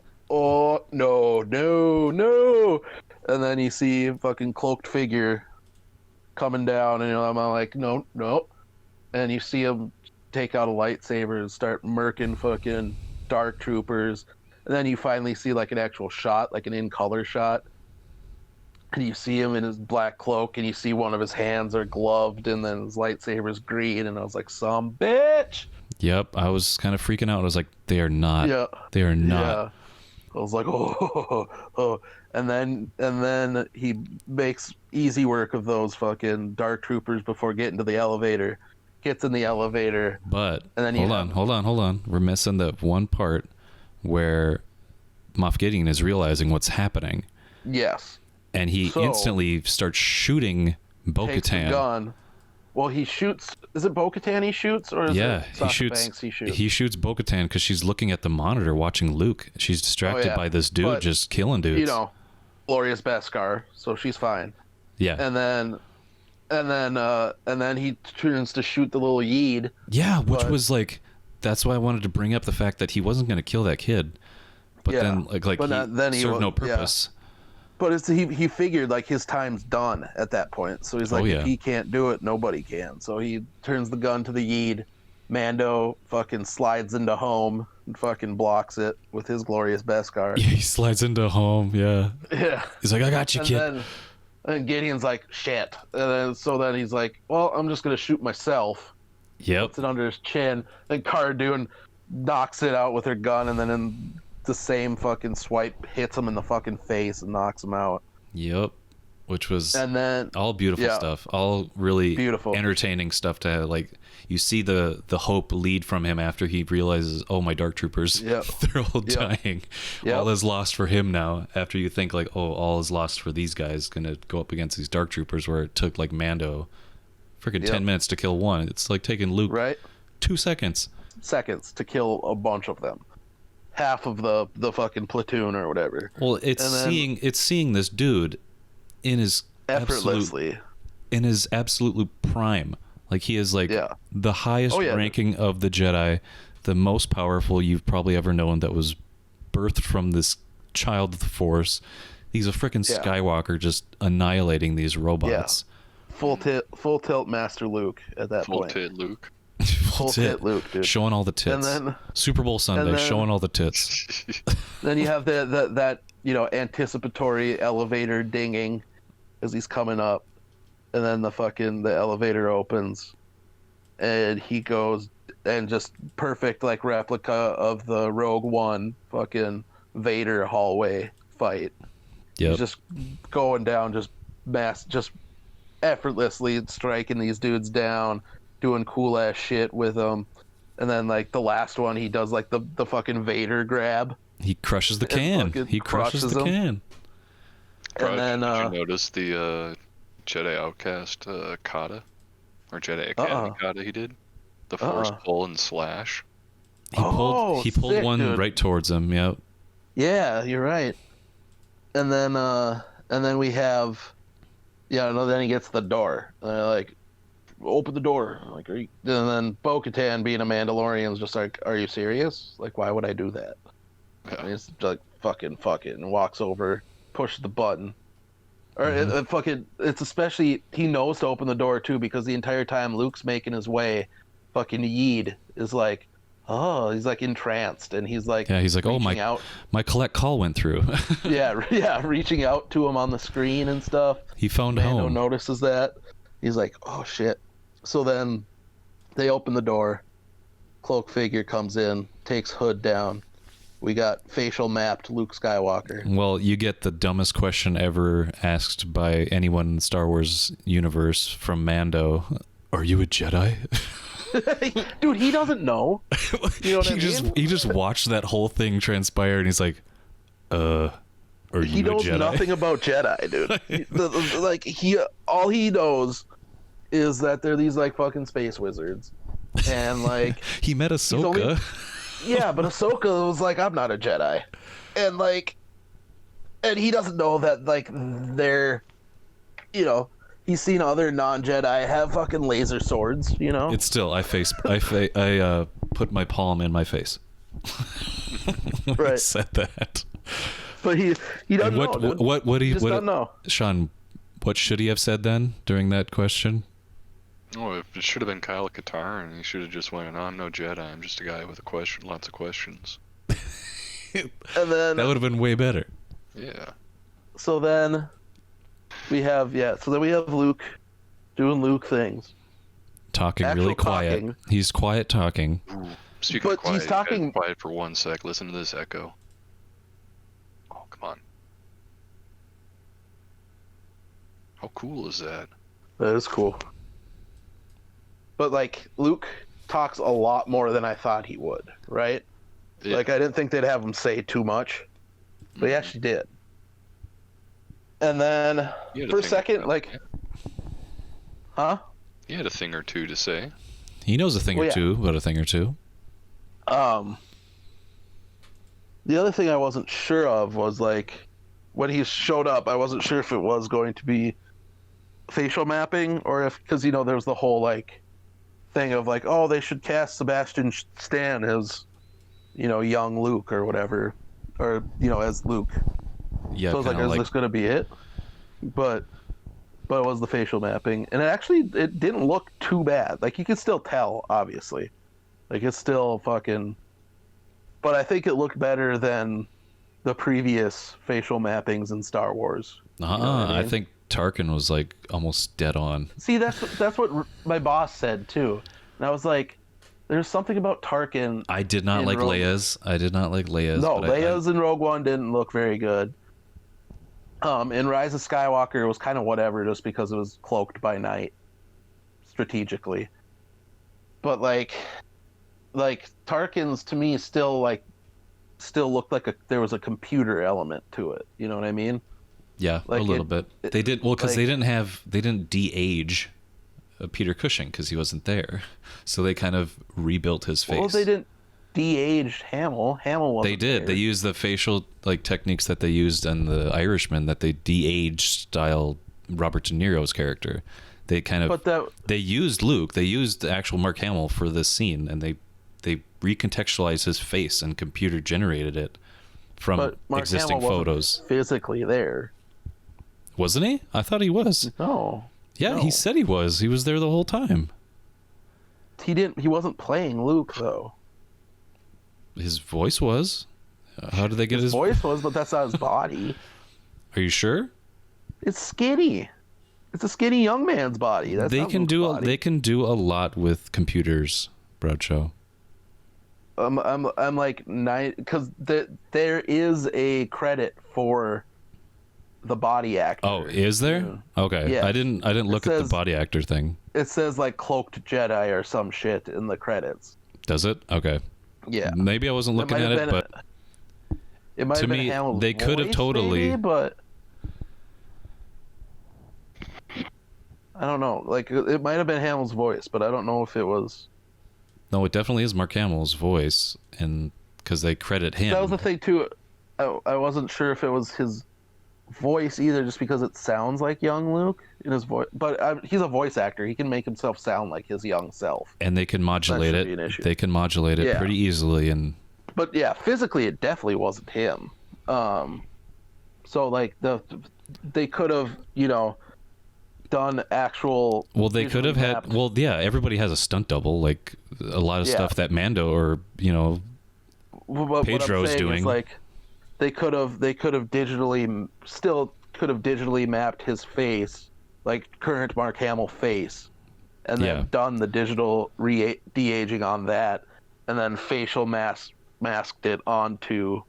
[SPEAKER 2] no!" And then you see a fucking cloaked figure coming down, and I'm like, "No." And you see him take out a lightsaber and start murking fucking dark troopers, and then you finally see like an actual shot, like an in-color shot, and you see him in his black cloak, and you see one of his hands are gloved, and then his lightsaber's green, and I was like, some bitch.
[SPEAKER 1] Yep, I was kind of freaking out. I was like, they are not. Yeah. They are not.
[SPEAKER 2] Yeah. I was like, oh. And then he makes easy work of those fucking dark troopers before getting to the elevator. Gets in the elevator,
[SPEAKER 1] but
[SPEAKER 2] and then
[SPEAKER 1] hold on. We're missing the one part where Moff Gideon is realizing what's happening.
[SPEAKER 2] Yes,
[SPEAKER 1] and he instantly starts shooting Bo-Katan.
[SPEAKER 2] Takes the gun. Well, he shoots. Is it Bo-Katan he shoots, or is it Sasha Banks he shoots?
[SPEAKER 1] He shoots Bo-Katan because she's looking at the monitor watching Luke. She's distracted by this dude just killing dudes.
[SPEAKER 2] Glorious Beskar, so she's fine.
[SPEAKER 1] Yeah,
[SPEAKER 2] and then he turns to shoot the little Yeed.
[SPEAKER 1] Yeah, which was like, that's why I wanted to bring up the fact that he wasn't going to kill that kid, but then he served no purpose.
[SPEAKER 2] Yeah. But he figured like his time's done at that point, so he's like, if he can't do it, nobody can. So he turns the gun to the Yeed. Mando fucking slides into home and fucking blocks it with his glorious Beskar.
[SPEAKER 1] Yeah, he slides into home. Yeah. He's like, I got you, kid.
[SPEAKER 2] And Gideon's like, shit. And then he's like, well, I'm just going to shoot myself.
[SPEAKER 1] Yep.
[SPEAKER 2] Puts it under his chin. Then Cara Dune knocks it out with her gun, and then in the same fucking swipe hits him in the fucking face and knocks him out.
[SPEAKER 1] Yep. Which was
[SPEAKER 2] then,
[SPEAKER 1] all beautiful stuff. All really beautiful, entertaining stuff to like. You see the hope lead from him after he realizes, oh, my dark troopers, they're all dying. All is lost for him now. After you think like, oh, all is lost for these guys, gonna go up against these dark troopers, where it took like Mando freaking 10 minutes to kill one. It's like taking Luke 2 seconds
[SPEAKER 2] to kill a bunch of them, half of the fucking platoon or whatever.
[SPEAKER 1] Well, it's seeing this dude in his
[SPEAKER 2] effortlessly
[SPEAKER 1] in his absolute prime. Like, he is like the highest ranking of the Jedi, the most powerful you've probably ever known, that was birthed from this child of the Force. He's a freaking Skywalker, just annihilating these robots.
[SPEAKER 2] Full tilt Master Luke at that point.
[SPEAKER 3] Full tilt Luke.
[SPEAKER 2] Full
[SPEAKER 1] tit.
[SPEAKER 2] tit Luke, dude.
[SPEAKER 1] Showing all the tits.
[SPEAKER 2] And then
[SPEAKER 1] Super Bowl Sunday,
[SPEAKER 2] then-
[SPEAKER 1] showing all the tits.
[SPEAKER 2] then you have that anticipatory elevator dinging as he's coming up, and then the elevator opens, and he goes, and just perfect like replica of the Rogue One fucking Vader hallway fight.
[SPEAKER 1] Yep.
[SPEAKER 2] He's just going down, just effortlessly striking these dudes down, doing cool ass shit with them. And then like the last one, he does like the fucking Vader grab.
[SPEAKER 1] He crushes the can. He crushes the can.
[SPEAKER 2] And then
[SPEAKER 3] did you notice the Jedi Outcast kata, or Jedi Academy kata he did? The force pull and slash.
[SPEAKER 1] He pulled
[SPEAKER 2] sick,
[SPEAKER 1] one
[SPEAKER 2] dude.
[SPEAKER 1] right towards him. Yep.
[SPEAKER 2] Yeah, you're right. And then we have, then he gets the door. And they're like, open the door. I'm like, are you? And then Bo-Katan, being a Mandalorian, is just like, are you serious? Like, why would I do that?
[SPEAKER 3] Yeah.
[SPEAKER 2] And he's like, fuck it, and walks over, pushes the button. Or it's especially, he knows to open the door too, because the entire time Luke's making his way, fucking Yeed is like, oh, he's like entranced, and he's like,
[SPEAKER 1] Yeah, he's like, oh, my collect call went through.
[SPEAKER 2] yeah, reaching out to him on the screen and stuff.
[SPEAKER 1] He found
[SPEAKER 2] Mando
[SPEAKER 1] home.
[SPEAKER 2] notices that. He's like, oh shit. So then they open the door. Cloak figure comes in, takes hood down. We got facial mapped Luke Skywalker.
[SPEAKER 1] Well, you get the dumbest question ever asked by anyone in the Star Wars universe from Mando. Are you a Jedi?
[SPEAKER 2] Dude, he doesn't know. You know what I mean?
[SPEAKER 1] He just watched that whole thing transpire, and he's like, are you
[SPEAKER 2] He
[SPEAKER 1] a
[SPEAKER 2] knows
[SPEAKER 1] Jedi?
[SPEAKER 2] nothing about Jedi, dude. All he knows is that they're these like fucking space wizards, and like
[SPEAKER 1] He met Ahsoka.
[SPEAKER 2] yeah, but Ahsoka was like, I'm not a Jedi, and like, and he doesn't know that like they're, he's seen other non-Jedi have fucking laser swords,
[SPEAKER 1] It's still, I put my palm in my face. When he
[SPEAKER 2] Right.
[SPEAKER 1] said that.
[SPEAKER 2] But he doesn't
[SPEAKER 1] And what
[SPEAKER 2] know. Dude.
[SPEAKER 1] what do
[SPEAKER 2] He
[SPEAKER 1] you
[SPEAKER 2] just doesn't know.
[SPEAKER 1] Sean, what should he have said then during that question?
[SPEAKER 3] Oh, it should have been Kyle Katarn, and he should have just went, I'm no Jedi, I'm just a guy with lots of questions.
[SPEAKER 2] And then
[SPEAKER 1] That would have been way better.
[SPEAKER 3] Yeah.
[SPEAKER 2] so then we have Luke doing Luke things.
[SPEAKER 1] Talking
[SPEAKER 2] Actual
[SPEAKER 1] really quiet.
[SPEAKER 2] talking.
[SPEAKER 1] He's quiet talking.
[SPEAKER 3] Ooh. Speaking of
[SPEAKER 2] But
[SPEAKER 3] quiet,
[SPEAKER 2] he's
[SPEAKER 3] you guys
[SPEAKER 2] talking-
[SPEAKER 3] quiet for 1 sec. Listen to this echo. Oh, come on. How cool is that?
[SPEAKER 2] That is cool. But like Luke talks a lot more than I thought he would, right?
[SPEAKER 3] Yeah.
[SPEAKER 2] Like I didn't think they'd have him say too much, but he actually did. And then
[SPEAKER 3] He had
[SPEAKER 2] for a
[SPEAKER 3] thing or
[SPEAKER 2] second,
[SPEAKER 3] two.
[SPEAKER 2] like, huh?
[SPEAKER 3] He had a thing or two to say.
[SPEAKER 1] He knows a thing
[SPEAKER 2] Well,
[SPEAKER 1] or
[SPEAKER 2] yeah.
[SPEAKER 1] two about a thing or two.
[SPEAKER 2] The other thing I wasn't sure of was like when he showed up, I wasn't sure if it was going to be facial mapping or if, because there was the whole like thing of like, oh, they should cast Sebastian Stan as young Luke or whatever, or as Luke.
[SPEAKER 1] Yeah,
[SPEAKER 2] So I was like,
[SPEAKER 1] kinda
[SPEAKER 2] is this going to be it? But it was the facial mapping, and it didn't look too bad. Like you could still tell, obviously, like it's still fucking. But I think it looked better than the previous facial mappings in Star Wars. You know what I
[SPEAKER 1] I
[SPEAKER 2] mean?
[SPEAKER 1] think Tarkin was like almost dead on.
[SPEAKER 2] See, that's what my boss said too, and I was like, "There's something about Tarkin."
[SPEAKER 1] I did not
[SPEAKER 2] In
[SPEAKER 1] like
[SPEAKER 2] Rogue-
[SPEAKER 1] Leia's. I did not like Leia's.
[SPEAKER 2] No,
[SPEAKER 1] but I-
[SPEAKER 2] Leia's in Rogue One didn't look very good. In Rise of Skywalker, it was kind of whatever, just because it was cloaked by night, strategically. But like Tarkin's to me still looked like there was a computer element to it. You know what I mean?
[SPEAKER 1] Yeah,
[SPEAKER 2] like
[SPEAKER 1] a little
[SPEAKER 2] it-
[SPEAKER 1] bit. They did well because
[SPEAKER 2] like-
[SPEAKER 1] they didn't de-age Peter Cushing because he wasn't there, so they kind of rebuilt his face.
[SPEAKER 2] Well, they didn't de-aged Hamill. Hamill wasn't
[SPEAKER 1] They did.
[SPEAKER 2] there.
[SPEAKER 1] They used the facial techniques that they used in the Irishman, that they de-aged style Robert De Niro's character. They kind of they used Luke. They used the actual Mark Hamill for this scene, and they recontextualized his face and computer generated it from
[SPEAKER 2] but Mark
[SPEAKER 1] existing
[SPEAKER 2] Hamill wasn't
[SPEAKER 1] photos.
[SPEAKER 2] physically there.
[SPEAKER 1] Wasn't he? I thought he was.
[SPEAKER 2] No.
[SPEAKER 1] Yeah,
[SPEAKER 2] No.
[SPEAKER 1] he said he was. He was there the whole time.
[SPEAKER 2] He wasn't playing Luke though.
[SPEAKER 1] His voice was. How did they get his
[SPEAKER 2] voice was, but that's not his body.
[SPEAKER 1] Are you sure?
[SPEAKER 2] It's skinny. It's a skinny young man's body. That's
[SPEAKER 1] They
[SPEAKER 2] not
[SPEAKER 1] can
[SPEAKER 2] Luke's
[SPEAKER 1] do
[SPEAKER 2] body.
[SPEAKER 1] they can do a lot with computers, Bradshaw.
[SPEAKER 2] I'm like because there is a credit for the body actor.
[SPEAKER 1] Oh, is there?
[SPEAKER 2] Yeah.
[SPEAKER 1] Okay.
[SPEAKER 2] Yeah.
[SPEAKER 1] I didn't look at the body actor thing.
[SPEAKER 2] It says like cloaked Jedi or some shit in the credits.
[SPEAKER 1] Does it? Okay.
[SPEAKER 2] Yeah.
[SPEAKER 1] Maybe I wasn't looking at it, but
[SPEAKER 2] it might
[SPEAKER 1] to
[SPEAKER 2] have been
[SPEAKER 1] me,
[SPEAKER 2] Hamill's
[SPEAKER 1] they could have
[SPEAKER 2] voice,
[SPEAKER 1] totally.
[SPEAKER 2] maybe, but I don't know. Like it might have been Hamill's voice, but I don't know if it was.
[SPEAKER 1] No, it definitely is Mark Hamill's voice, and because they credit him.
[SPEAKER 2] That was the thing too. I wasn't sure if it was his voice either, just because it sounds like young Luke in his voice. But he's a voice actor; he can make himself sound like his young self.
[SPEAKER 1] And they can modulate it. They can modulate it pretty easily, and.
[SPEAKER 2] But yeah, physically, it definitely wasn't him. So like they could have, done actual.
[SPEAKER 1] Well, they could have had. Well, yeah, everybody has a stunt double, like a lot of stuff that Mando or Pedro's doing.
[SPEAKER 2] Like they could have digitally mapped his face, like current Mark Hamill face, and then done the digital de-aging on that, and then facial masked it onto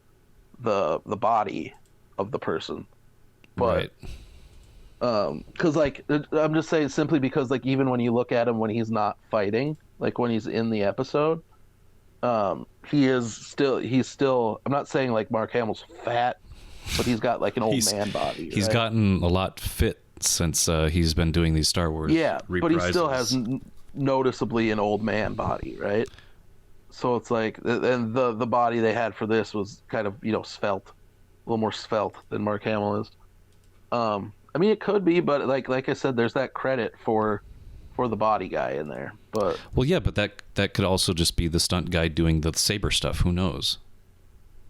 [SPEAKER 2] the body of the person. But
[SPEAKER 1] right.
[SPEAKER 2] Because like I'm just saying, simply because like even when you look at him when he's not fighting, like when he's in the episode, he's still I'm not saying like Mark Hamill's fat, but he's got like an old man body.
[SPEAKER 1] He's gotten a lot fit since he's been doing these Star Wars reprises.
[SPEAKER 2] But he still has noticeably an old man body, right? So it's like, and the body they had for this was kind of svelte, a little more svelte than Mark Hamill is. I mean, it could be, but like I said, there's that credit for the body guy in there. But
[SPEAKER 1] well, yeah, but that could also just be the stunt guy doing the saber stuff. Who knows?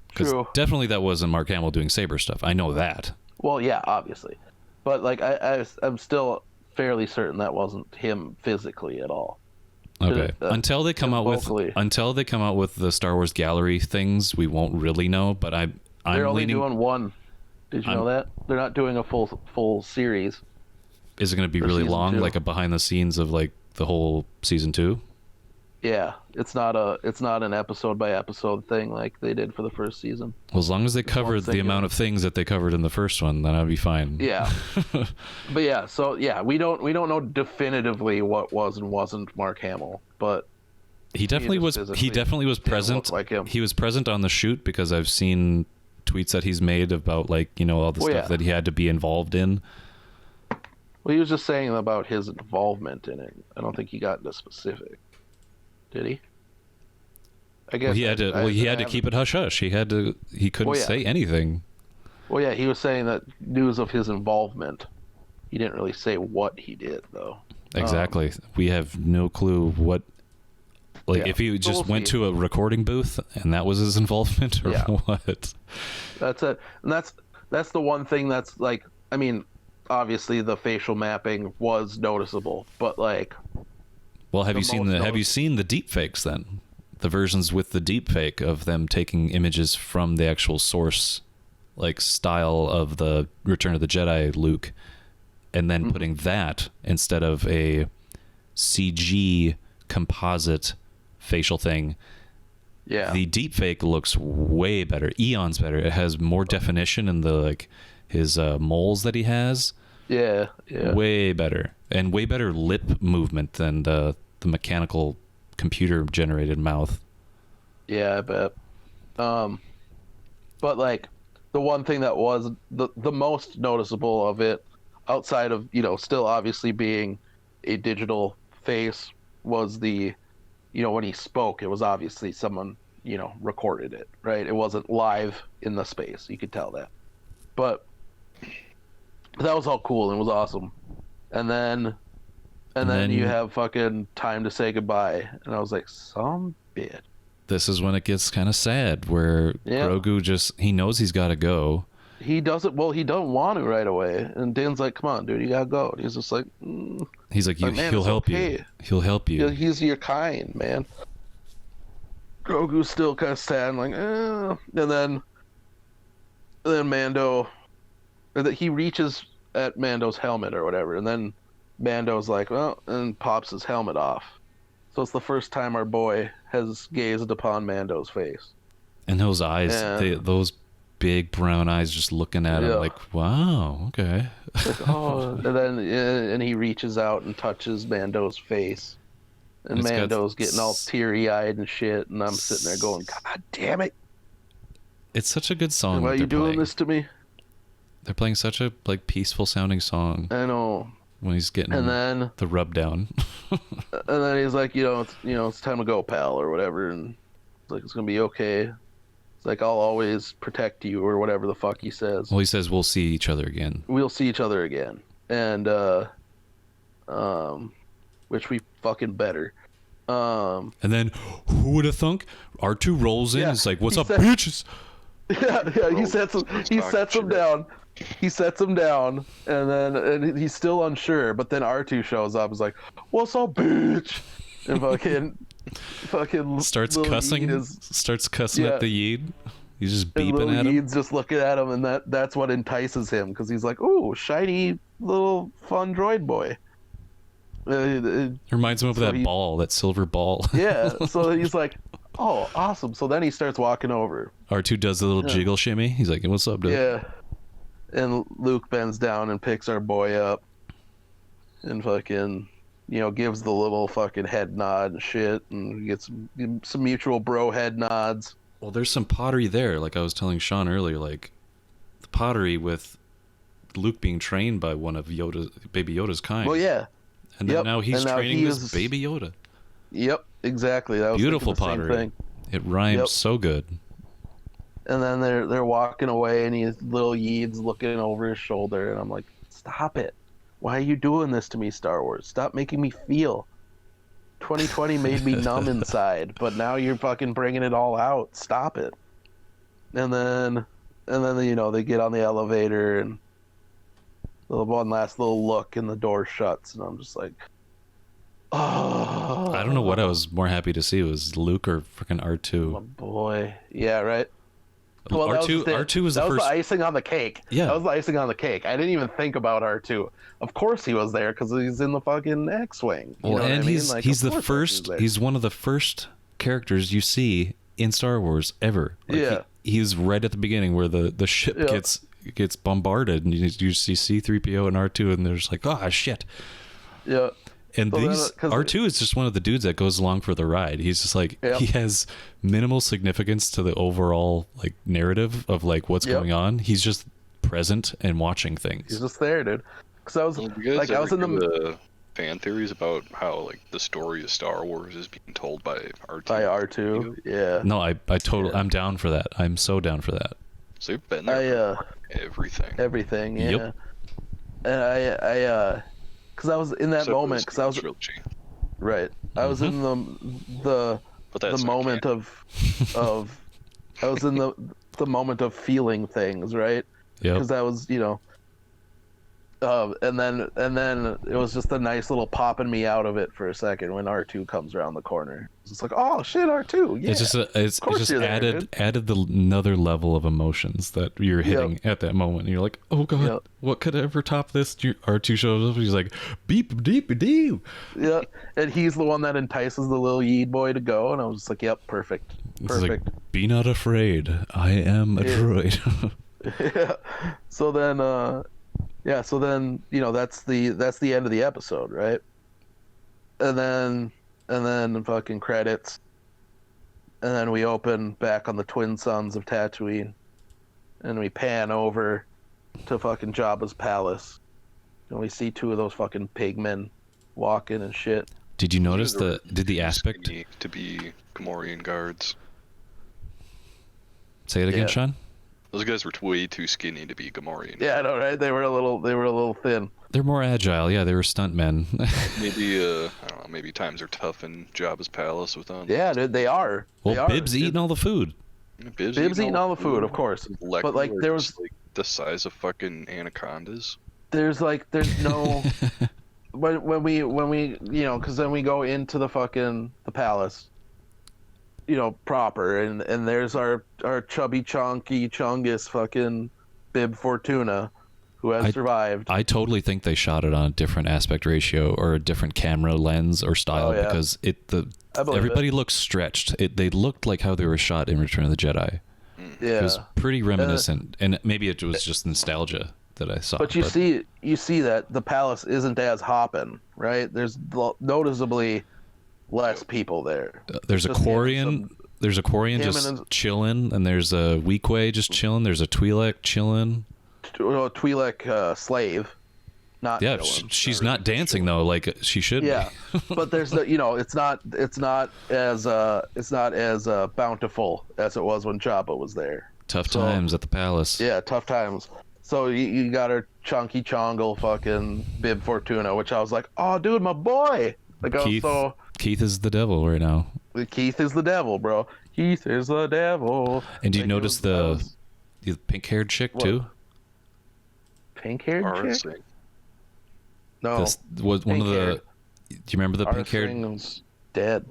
[SPEAKER 1] Because definitely that wasn't Mark Hamill doing saber stuff. I know that.
[SPEAKER 2] Well, yeah, obviously, but like I'm still fairly certain that wasn't him physically at all.
[SPEAKER 1] Okay. Until they come out with the Star Wars gallery things, we won't really know. But
[SPEAKER 2] they're only doing one. Did you know that? They're not doing a full series.
[SPEAKER 1] Is it going to be really long, like a behind the scenes of like the whole season 2?
[SPEAKER 2] Yeah, it's not an episode by episode thing like they did for the first season.
[SPEAKER 1] Well, as long as they covered the amount of things that they covered in the first one, then I'd be fine.
[SPEAKER 2] Yeah. But yeah, so yeah, we don't know definitively what was and wasn't Mark Hamill, but
[SPEAKER 1] he definitely was present.
[SPEAKER 2] Like him.
[SPEAKER 1] He was present on the shoot because I've seen tweets that he's made about like all the stuff that he had to be involved in.
[SPEAKER 2] Well, he was just saying about his involvement in it. I don't think he got into specific. Did he? I guess
[SPEAKER 1] he had to keep it hush hush. He couldn't say anything.
[SPEAKER 2] Well, yeah, he was saying that news of his involvement. He didn't really say what he did though.
[SPEAKER 1] Exactly. We have no clue what. Like if he just went to a recording booth and that was his involvement, or what?
[SPEAKER 2] That's it, and that's the one thing that's like. I mean, obviously the facial mapping was noticeable, but like.
[SPEAKER 1] Well, have you seen the deep fakes then? The versions with the deep fake of them taking images from the actual source, like style of the Return of the Jedi Luke, and then putting that instead of a CG composite facial thing.
[SPEAKER 2] Yeah.
[SPEAKER 1] The deep fake looks way better, eons better. It has more definition in the his moles that he has.
[SPEAKER 2] Yeah.
[SPEAKER 1] Way better. And way better lip movement than the mechanical computer generated mouth.
[SPEAKER 2] Yeah, I bet. But like the one thing that was the most noticeable of it, outside of still obviously being a digital face, was the when he spoke, it was obviously someone recorded it, right? It wasn't live in the space. You could tell that. But that was all cool and was awesome. And then you have fucking time to say goodbye, and I was like, some bitch.
[SPEAKER 1] This is when it gets kind of sad, where Grogu he knows he's got to go,
[SPEAKER 2] he doesn't. Well, he don't want to right away, and Din's like, "Come on, dude, you gotta go." And he's just like,
[SPEAKER 1] He's like,
[SPEAKER 2] man,
[SPEAKER 1] he'll
[SPEAKER 2] it's
[SPEAKER 1] help
[SPEAKER 2] okay.
[SPEAKER 1] you. He'll help you.
[SPEAKER 2] He's your kind, man. Grogu's still kind of sad, and like, and then Mando, or that he reaches at Mando's helmet or whatever, and then Mando's like, well, and pops his helmet off. So it's the first time our boy has gazed upon Mando's face.
[SPEAKER 1] And those eyes, those big brown eyes, just looking at him like, wow, okay.
[SPEAKER 2] Like, oh, and he reaches out and touches Mando's face, and Mando's getting all teary-eyed and shit, and I'm sitting there going, God damn it!
[SPEAKER 1] It's such a good song.
[SPEAKER 2] Why are you doing this to me?
[SPEAKER 1] They're playing such a like peaceful-sounding song.
[SPEAKER 2] I know.
[SPEAKER 1] When he's getting the rub down.
[SPEAKER 2] And then he's like, it's time to go, pal, or whatever, and it's like, it's gonna be okay. It's like, I'll always protect you, or whatever the fuck he says.
[SPEAKER 1] Well, he says we'll see each other again.
[SPEAKER 2] We'll see each other again. And, which we fucking better.
[SPEAKER 1] And then, who would have thunk? R2 rolls in, it's like, what's up, bitches?
[SPEAKER 2] Yeah, he sets him down. He sets him down, and he's still unsure, but then R2 shows up, is like, what's up, bitch? And fucking
[SPEAKER 1] starts cussing at the Yeet. He's just beeping at him.
[SPEAKER 2] Yeet's just looking at him, and that's what entices him, because he's like, ooh, shiny little fun droid boy.
[SPEAKER 1] Reminds him of that silver ball.
[SPEAKER 2] Yeah, so he's like, oh, awesome. So then he starts walking over.
[SPEAKER 1] R2 does the little jiggle shimmy. He's like, what's up, dude?
[SPEAKER 2] Yeah. And Luke bends down and picks our boy up and fucking, gives the little fucking head nod and shit, and gets some mutual bro head nods.
[SPEAKER 1] Well, there's some pottery there, like I was telling Sean earlier, like the pottery with Luke being trained by one of Baby Yoda's kind.
[SPEAKER 2] Well, yeah.
[SPEAKER 1] And then now he's training this Baby Yoda.
[SPEAKER 2] Yep, exactly. That was
[SPEAKER 1] beautiful pottery.
[SPEAKER 2] Thing.
[SPEAKER 1] It rhymes so good.
[SPEAKER 2] And then they're walking away, and little Yeet's looking over his shoulder, and I'm like, stop it. Why are you doing this to me, Star Wars? Stop making me feel. 2020 made me numb inside, but now you're fucking bringing it all out. Stop it. And then they get on the elevator, and one last little look, and the door shuts, and I'm just like, oh.
[SPEAKER 1] I don't know what I was more happy to see, was Luke or freaking R2.
[SPEAKER 2] Oh boy, yeah, right.
[SPEAKER 1] Well, R2 was the first.
[SPEAKER 2] That was the icing on the cake.
[SPEAKER 1] Yeah,
[SPEAKER 2] that was the icing on the cake. I didn't even think about R2. Of course he was there, because he's in the fucking X-wing.
[SPEAKER 1] Well, and he's the first. He's one of the first characters you see in Star Wars ever. Like, he's right at the beginning where the ship gets bombarded, and you see C-3PO and R2, and they're just like, oh shit.
[SPEAKER 2] Yeah.
[SPEAKER 1] And R2 is just one of the dudes that goes along for the ride. He's just like, he has minimal significance to the overall like narrative of like what's going on. He's just present and watching things.
[SPEAKER 2] He's just there, dude. Because I was in
[SPEAKER 3] the fan theories about how like the story of Star Wars is being told by R2.
[SPEAKER 2] By R2, yeah.
[SPEAKER 1] No, I'm down for that. I'm so down for that.
[SPEAKER 3] So you've been there for everything.
[SPEAKER 2] Everything, yeah.
[SPEAKER 1] Yep.
[SPEAKER 2] And I because I was in that moment, because I was
[SPEAKER 3] trilogy.
[SPEAKER 2] Right. I was in the moment of I was in the moment of feeling things, right?
[SPEAKER 1] Yeah.
[SPEAKER 2] Because that was, and then it was just a nice little popping me out of it for a second when R2 comes around the corner. It's just like, oh shit, R2. Yeah.
[SPEAKER 1] It's just added another level of emotions that you're hitting at that moment. And you're like, oh god, what could ever top this? R2 shows up. He's like, beep deep dee.
[SPEAKER 2] Yeah, and he's the one that entices the little Yeet boy to go, and I was just like, yep, perfect.
[SPEAKER 1] Like, be not afraid. I am a droid.
[SPEAKER 2] Yeah. So then, that's the end of the episode, right? And then fucking credits, and then we open back on the twin suns of Tatooine, and we pan over to fucking Jabba's palace, and we see two of those fucking pigmen walking and shit.
[SPEAKER 1] Did you notice the aspect
[SPEAKER 3] to be Gamorrean guards?
[SPEAKER 1] Say it again, Sean.
[SPEAKER 3] Those guys were way too skinny to be Gamorrean.
[SPEAKER 2] Yeah, I know, right? They were a little thin.
[SPEAKER 1] They're more agile. Yeah, they were stuntmen.
[SPEAKER 3] Maybe I don't know. Maybe times are tough in Jabba's palace with them.
[SPEAKER 2] Yeah, dude, they are.
[SPEAKER 1] Well, Bib's eating all the food.
[SPEAKER 2] Bib's eating all the food, of course. But like there was
[SPEAKER 3] the size of fucking anacondas.
[SPEAKER 2] There's no when we because then we go into the palace, proper, and there's our chubby chunky chungus fucking Bib Fortuna, who has survived.
[SPEAKER 1] I totally think they shot it on a different aspect ratio or a different camera lens or style because everybody looks stretched. They looked like how they were shot in Return of the Jedi.
[SPEAKER 2] Yeah,
[SPEAKER 1] it was pretty reminiscent, and maybe it was just nostalgia that I saw.
[SPEAKER 2] But you see that the palace isn't as hopping, right? There's noticeably less people there.
[SPEAKER 1] There's a Quarian. There's a Quarian just chilling, and there's a Weequay just chilling. There's a Twi'lek chilling.
[SPEAKER 2] Twi'lek slave. Not
[SPEAKER 1] she's not dancing though, like she should be.
[SPEAKER 2] But there's it's not as bountiful as it was when Jabba was there.
[SPEAKER 1] Tough times at the palace.
[SPEAKER 2] Yeah, tough times. So you got her chunky chongle fucking Bib Fortuna, which I was like, oh dude, my boy. Like
[SPEAKER 1] Keith is the devil right now.
[SPEAKER 2] Keith is the devil, bro. Keith is the devil.
[SPEAKER 1] And do you notice the pink-haired chick too?
[SPEAKER 2] Pink-haired chick? No.
[SPEAKER 1] This was one of the. Do you remember the pink-haired?
[SPEAKER 2] Thing's dead.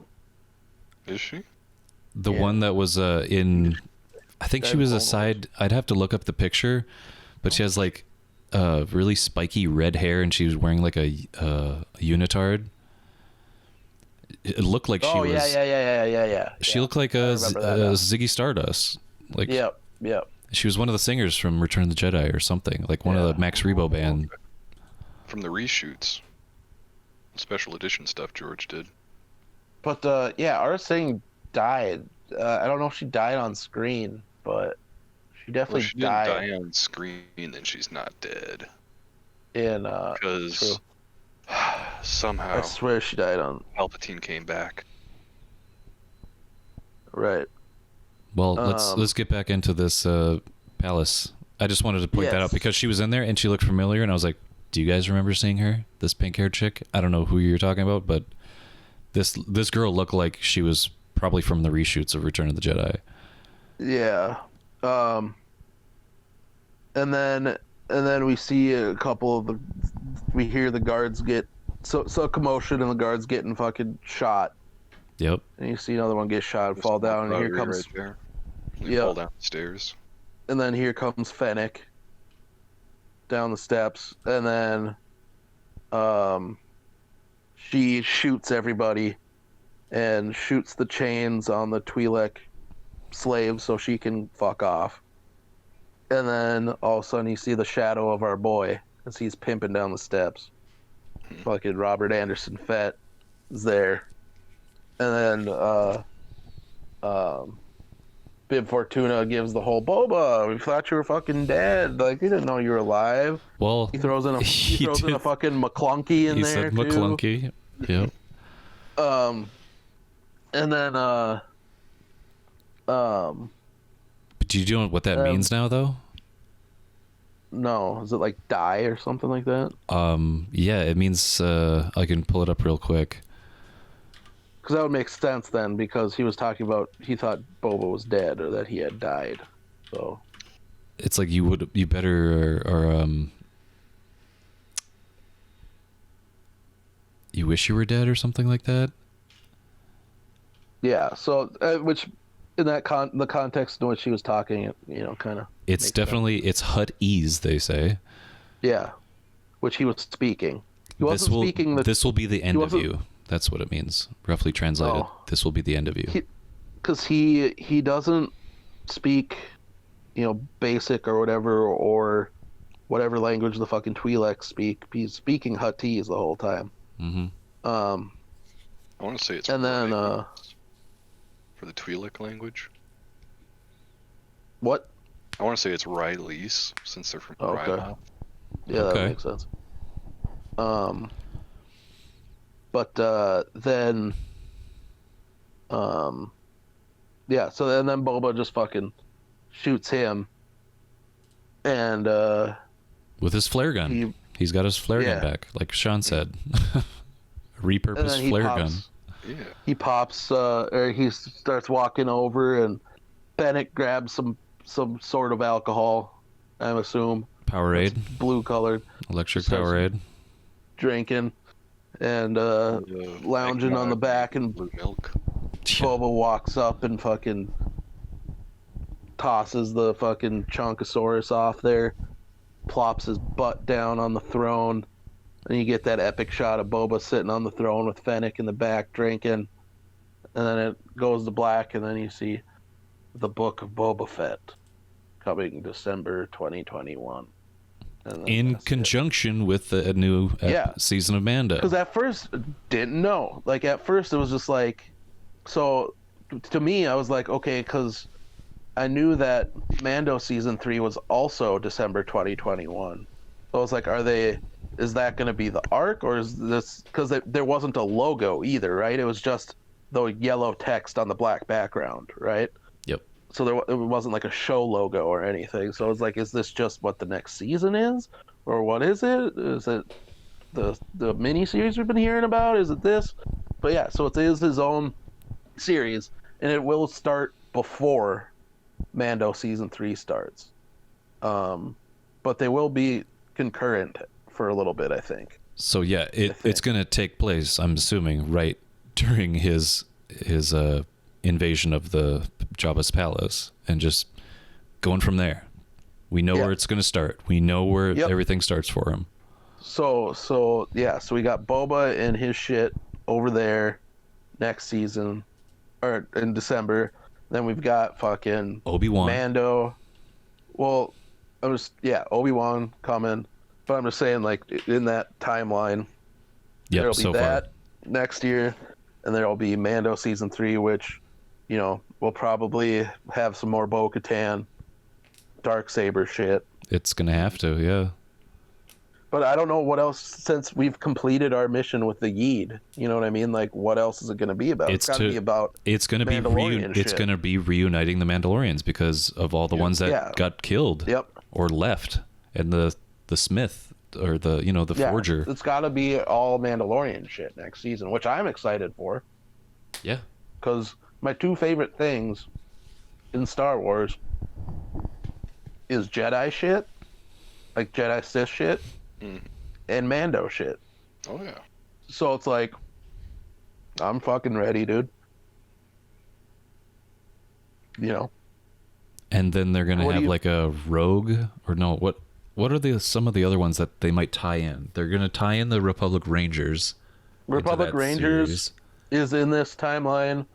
[SPEAKER 3] Is she?
[SPEAKER 1] The one that was in. I think she was a side. I'd have to look up the picture, but she has like really spiky red hair, and she was wearing like a unitard. It looked like she was.
[SPEAKER 2] Yeah.
[SPEAKER 1] She looked like a Ziggy Stardust. Like.
[SPEAKER 2] Yep.
[SPEAKER 1] She was one of the singers from Return of the Jedi or something, like one of the Max Rebo band.
[SPEAKER 3] From the reshoots, special edition stuff George did.
[SPEAKER 2] But Aurra Sing died. I don't know if she died on screen, but she definitely died.
[SPEAKER 3] If she didn't die on screen, then she's not dead. Because somehow
[SPEAKER 2] I swear she died on.
[SPEAKER 3] Palpatine came back.
[SPEAKER 2] Right.
[SPEAKER 1] Well, let's get back into this palace. I just wanted to point that out because she was in there and she looked familiar, and I was like, do you guys remember seeing her? This pink-haired chick? I don't know who you're talking about, but this girl looked like she was probably from the reshoots of Return of the Jedi.
[SPEAKER 2] Yeah. And then we see a couple of we hear the guards get so commotion, and the guards getting fucking shot.
[SPEAKER 1] Yep.
[SPEAKER 2] And you see another one get shot and fall down, and here comes
[SPEAKER 3] right there. Fall down the stairs.
[SPEAKER 2] And then here comes Fennec down the steps, and then she shoots everybody and shoots the chains on the Twi'lek slave so she can fuck off. And then all of a sudden you see the shadow of our boy as he's pimping down the steps. Fucking Robert Anderson Fett is there. And then Bib Fortuna gives the whole Boba, we thought you were fucking dead. Like, he didn't know you were alive.
[SPEAKER 1] Well,
[SPEAKER 2] he throws in a fucking McClunky in there.
[SPEAKER 1] He said McClunky. Yep.
[SPEAKER 2] And then
[SPEAKER 1] But do you know what that means now, though?
[SPEAKER 2] No, is it like die or something like that?
[SPEAKER 1] Yeah, it means I can pull it up real quick.
[SPEAKER 2] Because that would make sense then, because he was talking about he thought Boba was dead or that he had died. So
[SPEAKER 1] it's like you better or you wish you were dead or something like that.
[SPEAKER 2] Yeah. So which in that the context in which he was talking, kind of.
[SPEAKER 1] It's definitely it's Hutt-ese, they say.
[SPEAKER 2] Yeah, which he was speaking. He wasn't speaking.
[SPEAKER 1] This will be the end of you. That's what it means, roughly translated. Oh. This will be the end of you.
[SPEAKER 2] Because he doesn't speak, basic or whatever language the fucking Twi'lek speak. He's speaking Hutt-ese the whole time.
[SPEAKER 1] Mm-hmm.
[SPEAKER 3] I want to say it's
[SPEAKER 2] and then
[SPEAKER 3] for the Twi'lek language.
[SPEAKER 2] What?
[SPEAKER 3] I want to say it's Rylese, since they're from Rylese.
[SPEAKER 2] Yeah, that makes sense. But then, yeah. So then Boba just fucking shoots him, and
[SPEAKER 1] with his flare gun, he's got his flare gun back, like Sean said, repurposed flare gun.
[SPEAKER 2] Yeah. He pops, or he starts walking over, and Bennett grabs some sort of alcohol, I assume.
[SPEAKER 1] Powerade.
[SPEAKER 2] Blue colored.
[SPEAKER 1] Electric
[SPEAKER 2] Starts
[SPEAKER 1] Powerade.
[SPEAKER 2] Drinking and lounging on the back, and
[SPEAKER 3] blue milk.
[SPEAKER 2] Boba walks up and fucking tosses the fucking Chonkosaurus off there, plops his butt down on the throne, and you get that epic shot of Boba sitting on the throne with Fennec in the back drinking, and then it goes to black, and then you see the Book of Boba Fett coming December 2021.
[SPEAKER 1] In conjunction with the new season of Mando.
[SPEAKER 2] Because at first, didn't know. Like, at first, it was just like... So, to me, I was like, okay, because I knew that Mando Season 3 was also December 2021. So I was like, is that going to be the arc, or is this... Because there wasn't a logo either, right? It was just the yellow text on the black background, right?
[SPEAKER 1] Yep.
[SPEAKER 2] So it wasn't like a show logo or anything. So I was like, is this just what the next season is? Or what is it? Is it the miniseries we've been hearing about? Is it this? But yeah, so it is his own series, and it will start before Mando Season 3 starts. But they will be concurrent for a little bit, I think.
[SPEAKER 1] So yeah, it's going to take place, I'm assuming, right during his invasion of the Jabba's palace, and just going from there. We know where it's going to start. We know where everything starts for him. So we got Boba and his shit over there next season, or in December. Then we've got fucking Obi-Wan.
[SPEAKER 2] Mando. Well, Obi-Wan coming. But I'm just saying, like, in that timeline, there'll be that next year, and there'll be Mando Season 3, which, you know, we'll probably have some more Bo-Katan, Darksaber shit.
[SPEAKER 1] It's going to have to, yeah.
[SPEAKER 2] But I don't know what else, since we've completed our mission with the Yeed. You know what I mean? Like, what else is it going to be about? It's got to be about
[SPEAKER 1] It's going to be reuniting the Mandalorians because of all the ones that got killed or left, and the Smith or the Forger.
[SPEAKER 2] It's got to be all Mandalorian shit next season, which I'm excited for.
[SPEAKER 1] Yeah.
[SPEAKER 2] Because my two favorite things in Star Wars is Jedi shit, like Jedi Sith shit, and Mando shit.
[SPEAKER 3] Oh yeah.
[SPEAKER 2] So it's like, I'm fucking ready, dude. You know.
[SPEAKER 1] And then they're gonna have like a rogue, or no? What are some of the other ones that they might tie in? They're gonna tie in the Republic Rangers.
[SPEAKER 2] Republic Rangers is in this timeline,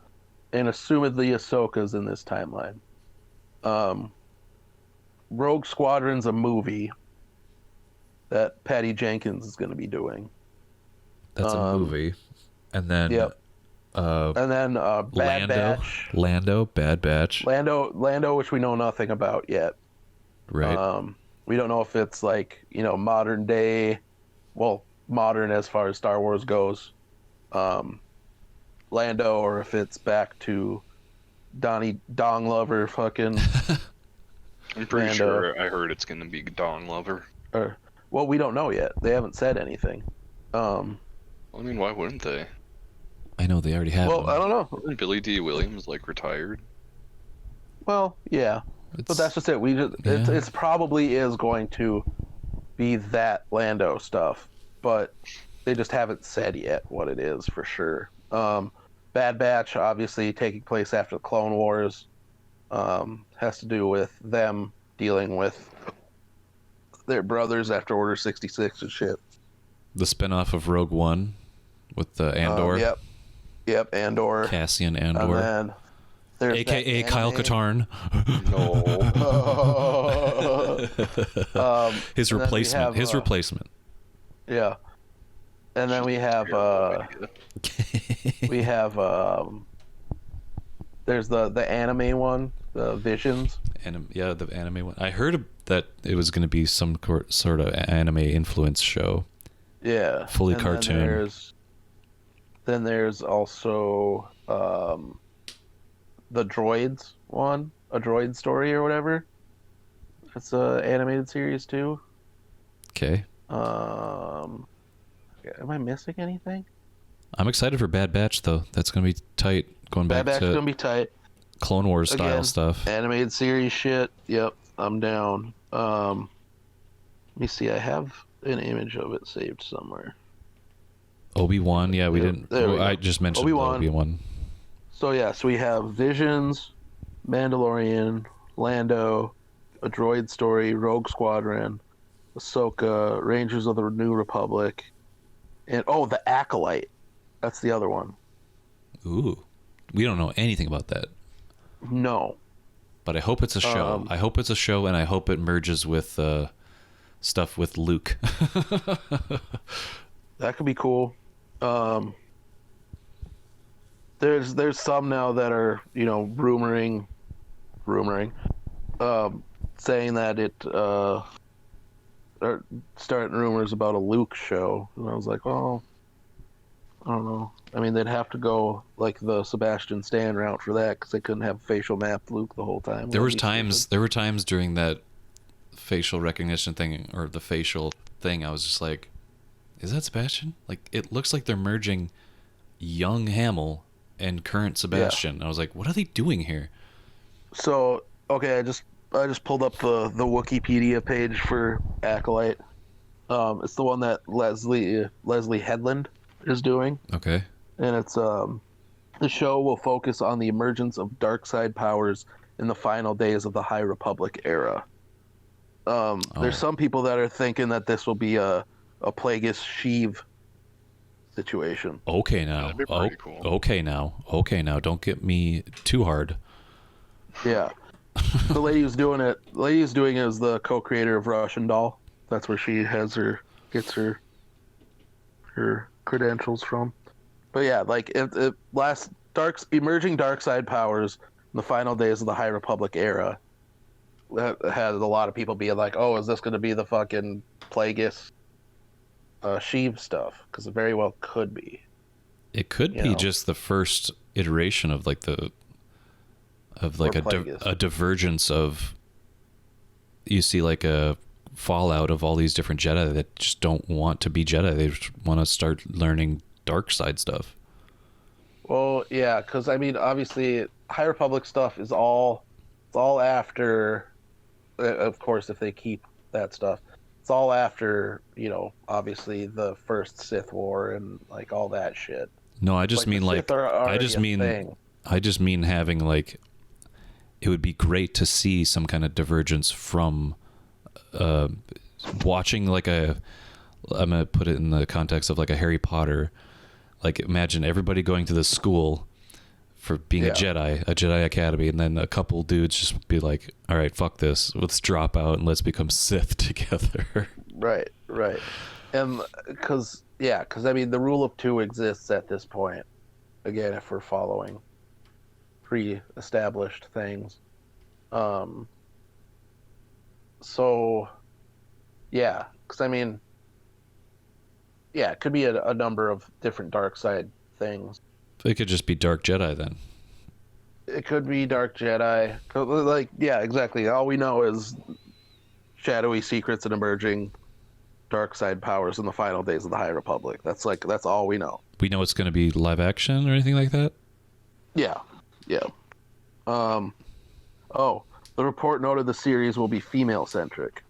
[SPEAKER 2] and assumedly Ahsoka's in this timeline. Rogue Squadron's a movie that Patty Jenkins is going to be doing.
[SPEAKER 1] That's a movie. And then
[SPEAKER 2] Bad Batch.
[SPEAKER 1] Bad Batch.
[SPEAKER 2] Lando, which we know nothing about yet.
[SPEAKER 1] Right.
[SPEAKER 2] We don't know if it's like, you know, modern day, well, modern as far as Star Wars goes, Lando, or if it's back to Donnie Dong Lover fucking
[SPEAKER 3] I'm pretty sure I heard it's going to be Dong Lover.
[SPEAKER 2] Well, we don't know yet. They haven't said anything.
[SPEAKER 3] I mean, why wouldn't they?
[SPEAKER 1] I know they already have.
[SPEAKER 2] Well, I don't know.
[SPEAKER 3] Isn't Billy D. Williams like retired?
[SPEAKER 2] Well, yeah, but that's just it. It's probably is going to be that Lando stuff, but they just haven't said yet what it is for sure. Bad Batch, obviously taking place after the Clone Wars, has to do with them dealing with their brothers after Order 66 and shit.
[SPEAKER 1] The spinoff of Rogue One with Andor.
[SPEAKER 2] Yep, Andor.
[SPEAKER 1] Cassian Andor.
[SPEAKER 2] And then there's
[SPEAKER 1] AKA Kyle Katarn.
[SPEAKER 2] No.
[SPEAKER 1] His replacement.
[SPEAKER 2] Yeah. And then we have there's the anime one, the Visions.
[SPEAKER 1] The anime one. I heard that it was going to be some sort of anime influence show.
[SPEAKER 2] Yeah.
[SPEAKER 1] Fully cartoon.
[SPEAKER 2] Then there's also the Droids one, a Droid Story or whatever. It's a animated series too.
[SPEAKER 1] Okay.
[SPEAKER 2] Am I missing anything?
[SPEAKER 1] I'm excited for Bad Batch though. That's gonna be tight. Going back
[SPEAKER 2] Bad Batch is gonna be tight.
[SPEAKER 1] Clone Wars style stuff.
[SPEAKER 2] Animated series shit. Yep, I'm down. Let me see. I have an image of it saved somewhere.
[SPEAKER 1] Obi-Wan, yeah, we didn't.
[SPEAKER 2] There we go.
[SPEAKER 1] I just mentioned
[SPEAKER 2] Obi-Wan.
[SPEAKER 1] Obi-Wan.
[SPEAKER 2] So yeah, so we have Visions, Mandalorian, Lando, A Droid Story, Rogue Squadron, Ahsoka, Rangers of the New Republic, and the Acolyte. That's the other one.
[SPEAKER 1] Ooh, we don't know anything about that.
[SPEAKER 2] No.
[SPEAKER 1] But I hope it's a show. I hope it's a show, and I hope it merges with stuff with Luke.
[SPEAKER 2] That could be cool. There's some now that are rumoring, saying that it are starting rumors about a Luke show, and I was like, well, I don't know. I mean, they'd have to go like the Sebastian Stan route for that because they couldn't have facial mapped Luke the whole time.
[SPEAKER 1] There were times during that facial recognition thing or the facial thing, I was just like, is that Sebastian? Like, it looks like they're merging young Hamill and current Sebastian. Yeah. I was like, what are they doing here?
[SPEAKER 2] So, okay, I just pulled up the Wikipedia page for Acolyte. It's the one that Leslie Headland is doing.
[SPEAKER 1] Okay.
[SPEAKER 2] And it's the show will focus on the emergence of dark side powers in the final days of the High Republic era. There's some people that are thinking that this will be a Plagueis Sheev situation.
[SPEAKER 1] Okay now.
[SPEAKER 3] That'd be pretty cool.
[SPEAKER 1] Okay now. Don't get me too hard.
[SPEAKER 2] Yeah. The lady who's doing it is the co-creator of Russian Doll. That's where she gets her credentials from. But yeah, like it emerging dark side powers in the final days of the High Republic era. That had a lot of people being like, "Oh, is this going to be the fucking Plagueis Sheev stuff?" Because it very well could be.
[SPEAKER 1] It could be just the first iteration of like a divergence of. You see like a fallout of all these different Jedi that just don't want to be Jedi. They just want to start learning dark side stuff.
[SPEAKER 2] Well, yeah, because I mean, obviously, High Republic stuff is all after. Of course, if they keep that stuff, it's all after obviously the first Sith War and like all that shit.
[SPEAKER 1] No, I just mean like I just mean having like. It would be great to see some kind of divergence from watching like I'm gonna put it in the context of like a Harry Potter. Like imagine everybody going to this school for being a Jedi Academy, and then a couple dudes just be like, all right, fuck this, let's drop out and let's become Sith together.
[SPEAKER 2] Right. And because I mean the rule of two exists at this point. Again, if we're following pre-established things. So yeah, because I mean, yeah, it could be a number of different dark side things.
[SPEAKER 1] It could just be Dark Jedi then.
[SPEAKER 2] It could be Dark Jedi. Like, yeah, exactly. All we know is shadowy secrets and emerging dark side powers in the final days of the High Republic. That's all we know.
[SPEAKER 1] We know it's going to be live action or anything like that?
[SPEAKER 2] Yeah. The report noted the series will be female centric,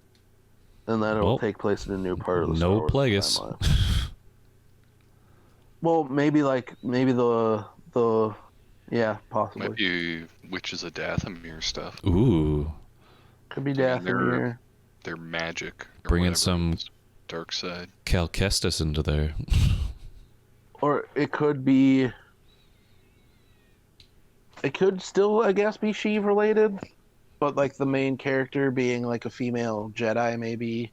[SPEAKER 2] and that it will take place in a new part of the Star Wars timeline. Well, maybe the possibly.
[SPEAKER 3] Maybe Witches of Dathomir stuff.
[SPEAKER 1] Ooh.
[SPEAKER 2] Could be Dathomir.
[SPEAKER 3] They're magic.
[SPEAKER 1] Bring in some
[SPEAKER 3] dark side.
[SPEAKER 1] Cal Kestis into there.
[SPEAKER 2] Or it could be. It could still, I guess, be Sheev related, but like the main character being like a female Jedi, maybe,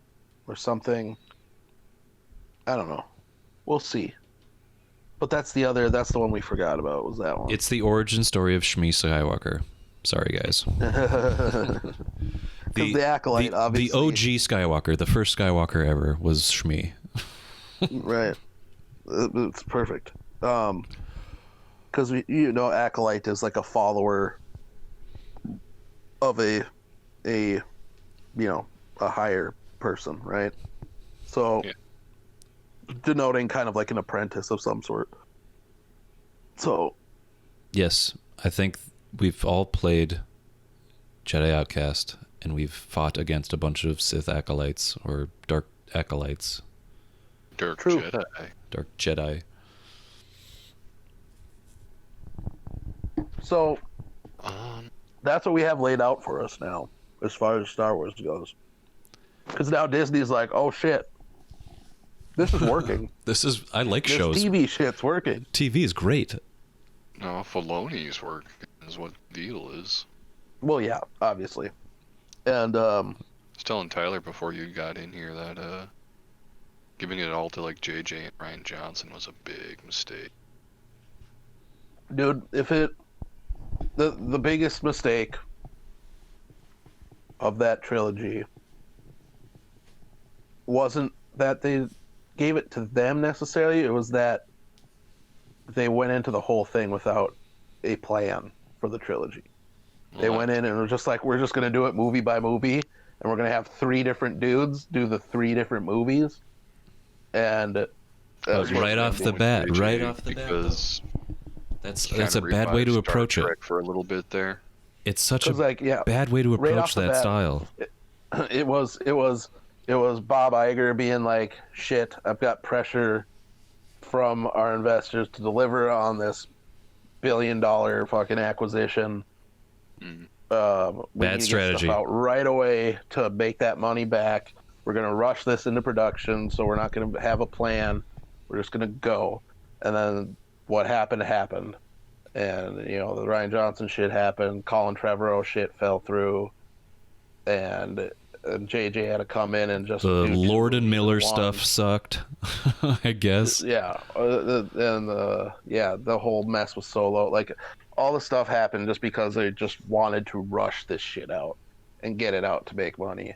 [SPEAKER 2] or something. I don't know. We'll see. But that's the one we forgot about, was that one.
[SPEAKER 1] It's the origin story of Shmi Skywalker. Sorry, guys.
[SPEAKER 2] The Acolyte, obviously.
[SPEAKER 1] The OG Skywalker, the first Skywalker ever, was Shmi.
[SPEAKER 2] Right. It's perfect. Because Acolyte is like a follower of a higher person, right? So denoting kind of like an apprentice of some sort. So
[SPEAKER 1] yes, I think we've all played Jedi Outcast, and we've fought against a bunch of Sith acolytes or dark acolytes.
[SPEAKER 3] Dark
[SPEAKER 2] True.
[SPEAKER 3] Jedi.
[SPEAKER 1] Dark Jedi.
[SPEAKER 2] So
[SPEAKER 3] Um,
[SPEAKER 2] that's what we have laid out for us now, as far as Star Wars goes. Because now Disney's like, oh shit, this is working.
[SPEAKER 1] I like
[SPEAKER 2] This
[SPEAKER 1] shows.
[SPEAKER 2] TV shit's working.
[SPEAKER 1] TV is great.
[SPEAKER 3] no, Filoni's work is what the deal is.
[SPEAKER 2] Well, yeah, obviously. And
[SPEAKER 3] I was telling Tyler before you got in here that giving it all to like JJ and Ryan Johnson was a big mistake.
[SPEAKER 2] dude, the biggest mistake of that trilogy wasn't that they gave it to them necessarily. It was that they went into the whole thing without a plan for the trilogy. They
[SPEAKER 3] Well,
[SPEAKER 2] went in and were just like, we're just going to do it movie by movie, and we're going to have 3 different dudes do the 3 different movies. And
[SPEAKER 1] Right off the bat,
[SPEAKER 3] JJ
[SPEAKER 1] right off the bat.
[SPEAKER 3] because
[SPEAKER 1] That's
[SPEAKER 3] he
[SPEAKER 1] a
[SPEAKER 3] kinda
[SPEAKER 1] bad way to
[SPEAKER 3] revived Star
[SPEAKER 1] approach it.
[SPEAKER 3] Trek for a little bit there.
[SPEAKER 1] It's such a
[SPEAKER 2] like, yeah,
[SPEAKER 1] bad way to
[SPEAKER 2] right
[SPEAKER 1] approach
[SPEAKER 2] off the
[SPEAKER 1] that
[SPEAKER 2] bat,
[SPEAKER 1] style.
[SPEAKER 2] it was Bob Iger being like, shit, I've got pressure from our investors to deliver on this $1 billion fucking acquisition.
[SPEAKER 3] Mm.
[SPEAKER 2] We
[SPEAKER 1] Bad
[SPEAKER 2] need to get
[SPEAKER 1] strategy.
[SPEAKER 2] stuff out right away to make that money back. We're going to rush this into production, so we're not going to have a plan. We're just going to go. And then what happened. And, the Ryan Johnson shit happened. Colin Trevorrow shit fell through. And JJ had to come in and just
[SPEAKER 1] The
[SPEAKER 2] do 2
[SPEAKER 1] Lord and
[SPEAKER 2] movies in
[SPEAKER 1] Miller
[SPEAKER 2] one.
[SPEAKER 1] stuff sucked, I guess.
[SPEAKER 2] Yeah, the whole mess with Solo, like all the stuff happened just because they just wanted to rush this shit out and get it out to make money.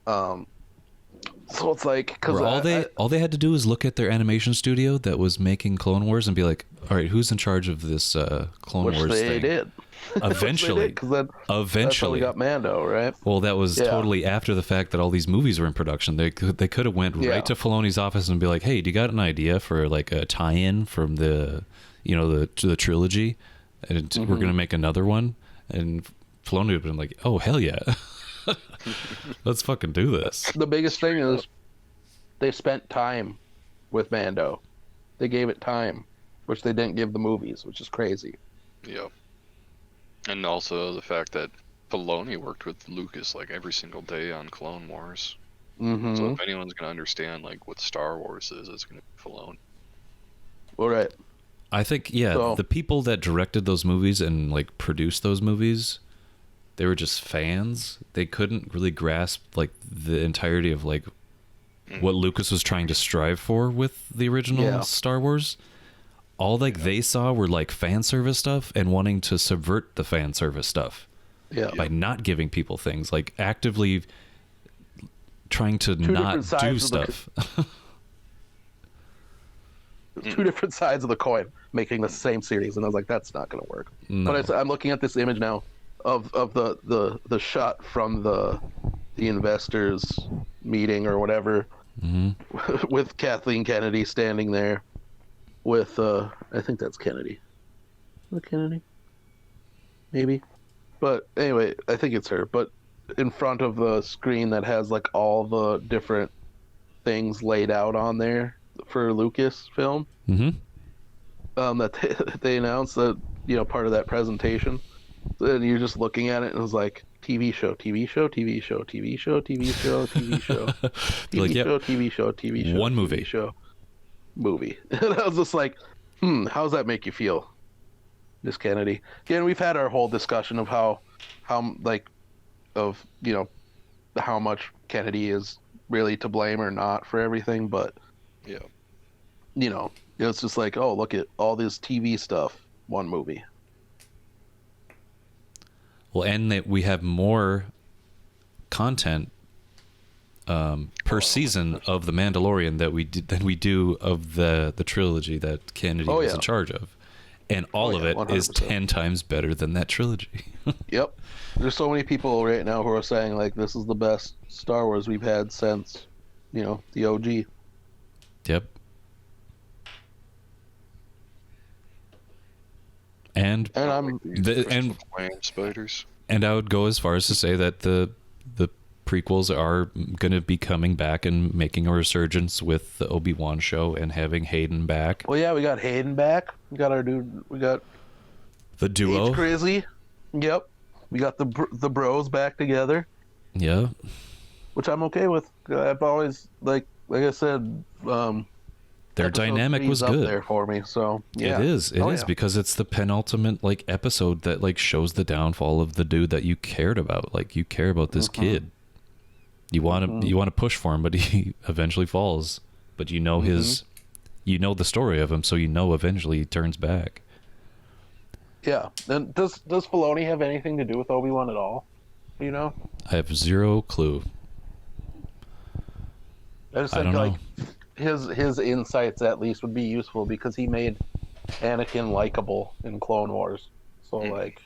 [SPEAKER 2] So it's like because
[SPEAKER 1] All they had to do is look at their animation studio that was making Clone Wars and be like, all right, who's in charge of this Clone
[SPEAKER 2] which
[SPEAKER 1] Wars
[SPEAKER 2] they
[SPEAKER 1] thing?
[SPEAKER 2] did.
[SPEAKER 1] Eventually,
[SPEAKER 2] because that's how
[SPEAKER 1] eventually
[SPEAKER 2] we got Mando, right?
[SPEAKER 1] Well, that was
[SPEAKER 2] Yeah.
[SPEAKER 1] totally after the fact that all these movies were in production. They could have went
[SPEAKER 2] Yeah.
[SPEAKER 1] right to Filoni's office and be like, "Hey, do you got an idea for like a tie-in from the trilogy? And we're gonna make another one." And Filoni would have been like, "Oh hell yeah, let's fucking do this."
[SPEAKER 2] The biggest thing is they spent time with Mando. They gave it time, which they didn't give the movies, which is crazy.
[SPEAKER 3] Yep. And also the fact that Filoni worked with Lucas like every single day on Clone Wars.
[SPEAKER 2] Mm-hmm.
[SPEAKER 3] So if anyone's gonna understand like what Star Wars is, it's gonna be Filoni.
[SPEAKER 2] All right.
[SPEAKER 1] I think
[SPEAKER 2] So-
[SPEAKER 1] the people that directed those movies and like produced those movies, they were just fans. They couldn't really grasp like the entirety of like what Lucas was trying to strive for with the original
[SPEAKER 2] Yeah.
[SPEAKER 1] Star Wars. All like they saw were like fan service stuff and wanting to subvert the fan service stuff
[SPEAKER 2] Yeah.
[SPEAKER 1] by not giving people things, like actively trying to
[SPEAKER 2] Two
[SPEAKER 1] not
[SPEAKER 2] different sides
[SPEAKER 1] do
[SPEAKER 2] of the
[SPEAKER 1] stuff.
[SPEAKER 2] Two different sides of the coin making the same series, and I was like, that's not going to work.
[SPEAKER 1] No.
[SPEAKER 2] But I'm looking at this image now of the shot from the investors meeting or whatever with Kathleen Kennedy standing there with I think that's Kennedy. Is that Kennedy? Maybe. But anyway, I think it's her. But in front of the screen that has like all the different things laid out on there for Lucasfilm.
[SPEAKER 1] Mm-hmm.
[SPEAKER 2] That they announced that part of that presentation, and you're just looking at it and it was like TV show, TV show, TV show, TV show, TV show, TV show, TV
[SPEAKER 1] Like, yep.
[SPEAKER 2] show, TV show, TV show,
[SPEAKER 1] One
[SPEAKER 2] TV
[SPEAKER 1] movie.
[SPEAKER 2] show, movie. And I was just like, how does that make you feel, Miss Kennedy? Again, we've had our whole discussion of how how much Kennedy is really to blame or not for everything, but
[SPEAKER 3] Yeah.
[SPEAKER 2] it's just like, oh, look at all this TV stuff, one movie.
[SPEAKER 1] Well, and that we have more content per season of the Mandalorian than we do of the trilogy that Kennedy was in charge of, and all of it is
[SPEAKER 2] 100%.
[SPEAKER 1] 10 times better than that trilogy.
[SPEAKER 2] Yep. There's so many people right now who are saying like this is the best Star Wars we've had since, the OG.
[SPEAKER 1] Yep. And
[SPEAKER 2] And I'm
[SPEAKER 1] and
[SPEAKER 3] Flame spiders.
[SPEAKER 1] and I would go as far as to say that the the prequels are going to be coming back and making a resurgence with the Obi-Wan show and having Hayden back.
[SPEAKER 2] Well, yeah, we got Hayden back. We got our dude. We got
[SPEAKER 1] The duo.
[SPEAKER 2] H Crazy. Yep. We got the bros back together.
[SPEAKER 1] Yeah.
[SPEAKER 2] Which I'm okay with. I've always like I said.
[SPEAKER 1] Their
[SPEAKER 2] episode
[SPEAKER 1] dynamic
[SPEAKER 2] 3's
[SPEAKER 1] was
[SPEAKER 2] up
[SPEAKER 1] good.
[SPEAKER 2] there for me. So yeah.
[SPEAKER 1] It is. It is because it's the penultimate like episode that like shows the downfall of the dude that you cared about. Like you care about this kid. You want to push for him, but he eventually falls. But you know you know the story of him, so you know eventually he turns back.
[SPEAKER 2] Yeah. And does Filoni have anything to do with Obi-Wan at all? You know?
[SPEAKER 1] I have zero clue.
[SPEAKER 2] I just
[SPEAKER 1] I
[SPEAKER 2] think
[SPEAKER 1] don't
[SPEAKER 2] like
[SPEAKER 1] know.
[SPEAKER 2] his insights at least would be useful because he made Anakin likable in Clone Wars. So like,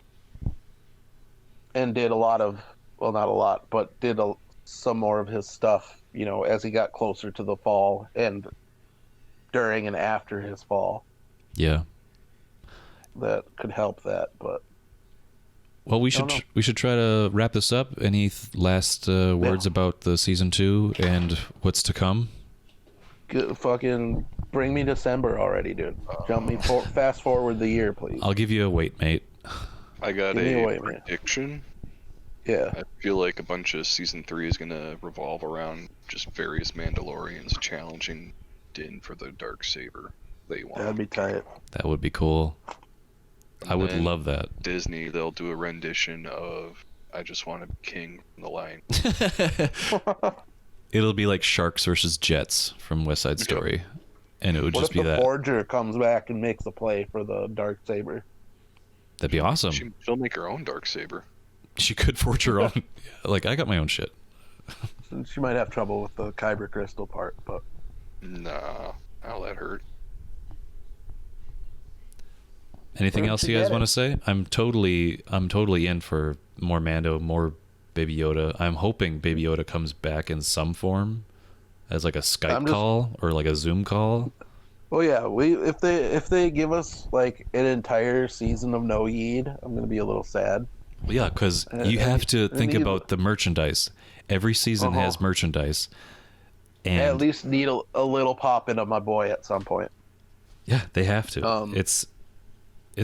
[SPEAKER 2] and did a lot of, well, not a lot, but did some more of his stuff, you know, as he got closer to the fall and during and after his fall.
[SPEAKER 1] Yeah.
[SPEAKER 2] That could help that, but.
[SPEAKER 1] Well, we should try to wrap this up. Any last words about the season 2 and what's to come?
[SPEAKER 2] Fucking bring me December already, dude. Jump me fast forward the year, please.
[SPEAKER 1] I'll give you a wait, mate.
[SPEAKER 3] I got a prediction.
[SPEAKER 2] Yeah.
[SPEAKER 3] I feel like a bunch of season 3 is gonna revolve around just various Mandalorians challenging Din for the Darksaber they want.
[SPEAKER 2] That'd be tight.
[SPEAKER 1] That would be cool. I would
[SPEAKER 3] then
[SPEAKER 1] love that.
[SPEAKER 3] Disney, they'll do a rendition of "I Just Want to Be King" from The Lion.
[SPEAKER 1] It'll be like Sharks versus Jets from West Side Story, and it would just be that.
[SPEAKER 2] What if the Forger comes back and makes a play for the Darksaber?
[SPEAKER 1] That'd be awesome.
[SPEAKER 3] She'll make her own Darksaber.
[SPEAKER 1] She could forge her own. Like I got my own shit.
[SPEAKER 2] She might have trouble with the Kyber crystal part, but
[SPEAKER 3] nah, I'll let her.
[SPEAKER 1] Anything else you guys want to say? I'm totally in for more Mando, more Baby Yoda. I'm hoping Baby Yoda comes back in some form, as like a Skype call or like a Zoom call.
[SPEAKER 2] Well, yeah, if they give us like an entire season of No Yeed, I'm gonna be a little sad.
[SPEAKER 1] Well, yeah, because you have to think about the merchandise. Every season has merchandise, and
[SPEAKER 2] I at least need a little pop in of my boy at some point.
[SPEAKER 1] Yeah, they have to. It's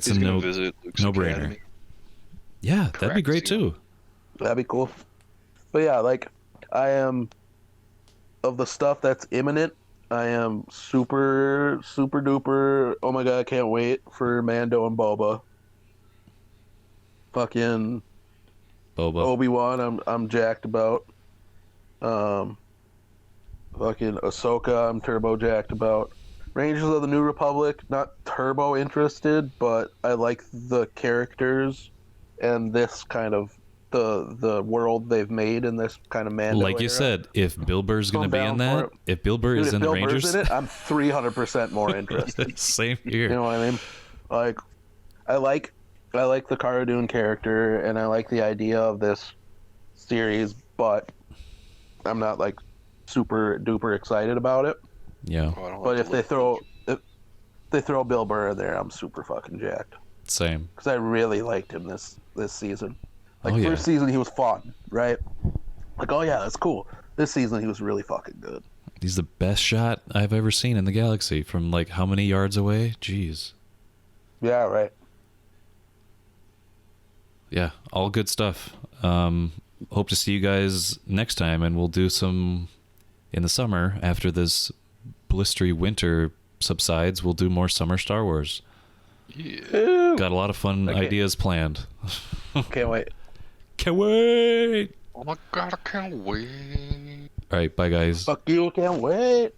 [SPEAKER 3] He's
[SPEAKER 1] a
[SPEAKER 3] gonna visit Luke's
[SPEAKER 1] no-brainer.
[SPEAKER 3] Academy.
[SPEAKER 1] Yeah, that'd be great too.
[SPEAKER 2] That'd be cool. But yeah, like I am of the stuff that's imminent. I am super duper. Oh my god, I can't wait for Mando and Boba. Fucking
[SPEAKER 1] Boba.
[SPEAKER 2] Obi-Wan, I'm jacked about. Fucking Ahsoka, I'm turbo jacked about. Rangers of the New Republic, not turbo interested, but I like the characters and this kind of the world they've made in this kind of Mando
[SPEAKER 1] Like you
[SPEAKER 2] era.
[SPEAKER 1] said, if Bill Burr's going to be in that, if Bill Burr is in the Rangers,
[SPEAKER 2] Burr's in it, I'm 300% more interested.
[SPEAKER 1] Same here.
[SPEAKER 2] You know what I mean? Like, I like the Cara Dune character, and I like the idea of this series, but I'm not like super duper excited about it.
[SPEAKER 1] Yeah.
[SPEAKER 2] But if they throw Bill Burr in there, I'm super fucking jacked.
[SPEAKER 1] Same.
[SPEAKER 2] Because I really liked him this season. Like
[SPEAKER 1] Oh, yeah.
[SPEAKER 2] first season he was fun, right? Like, oh yeah, that's cool. This season he was really fucking good.
[SPEAKER 1] He's the best shot I've ever seen in the galaxy from like how many yards away? Jeez.
[SPEAKER 2] Yeah, right.
[SPEAKER 1] Yeah, all good stuff. Hope to see you guys next time, and we'll do some in the summer after this blistery winter subsides. We'll do more summer Star Wars.
[SPEAKER 3] Yeah.
[SPEAKER 1] Got a lot of fun ideas planned.
[SPEAKER 2] Can't wait.
[SPEAKER 1] Can't wait.
[SPEAKER 3] Oh my god, I can't wait.
[SPEAKER 1] All right, bye guys.
[SPEAKER 2] Fuck you, can't wait.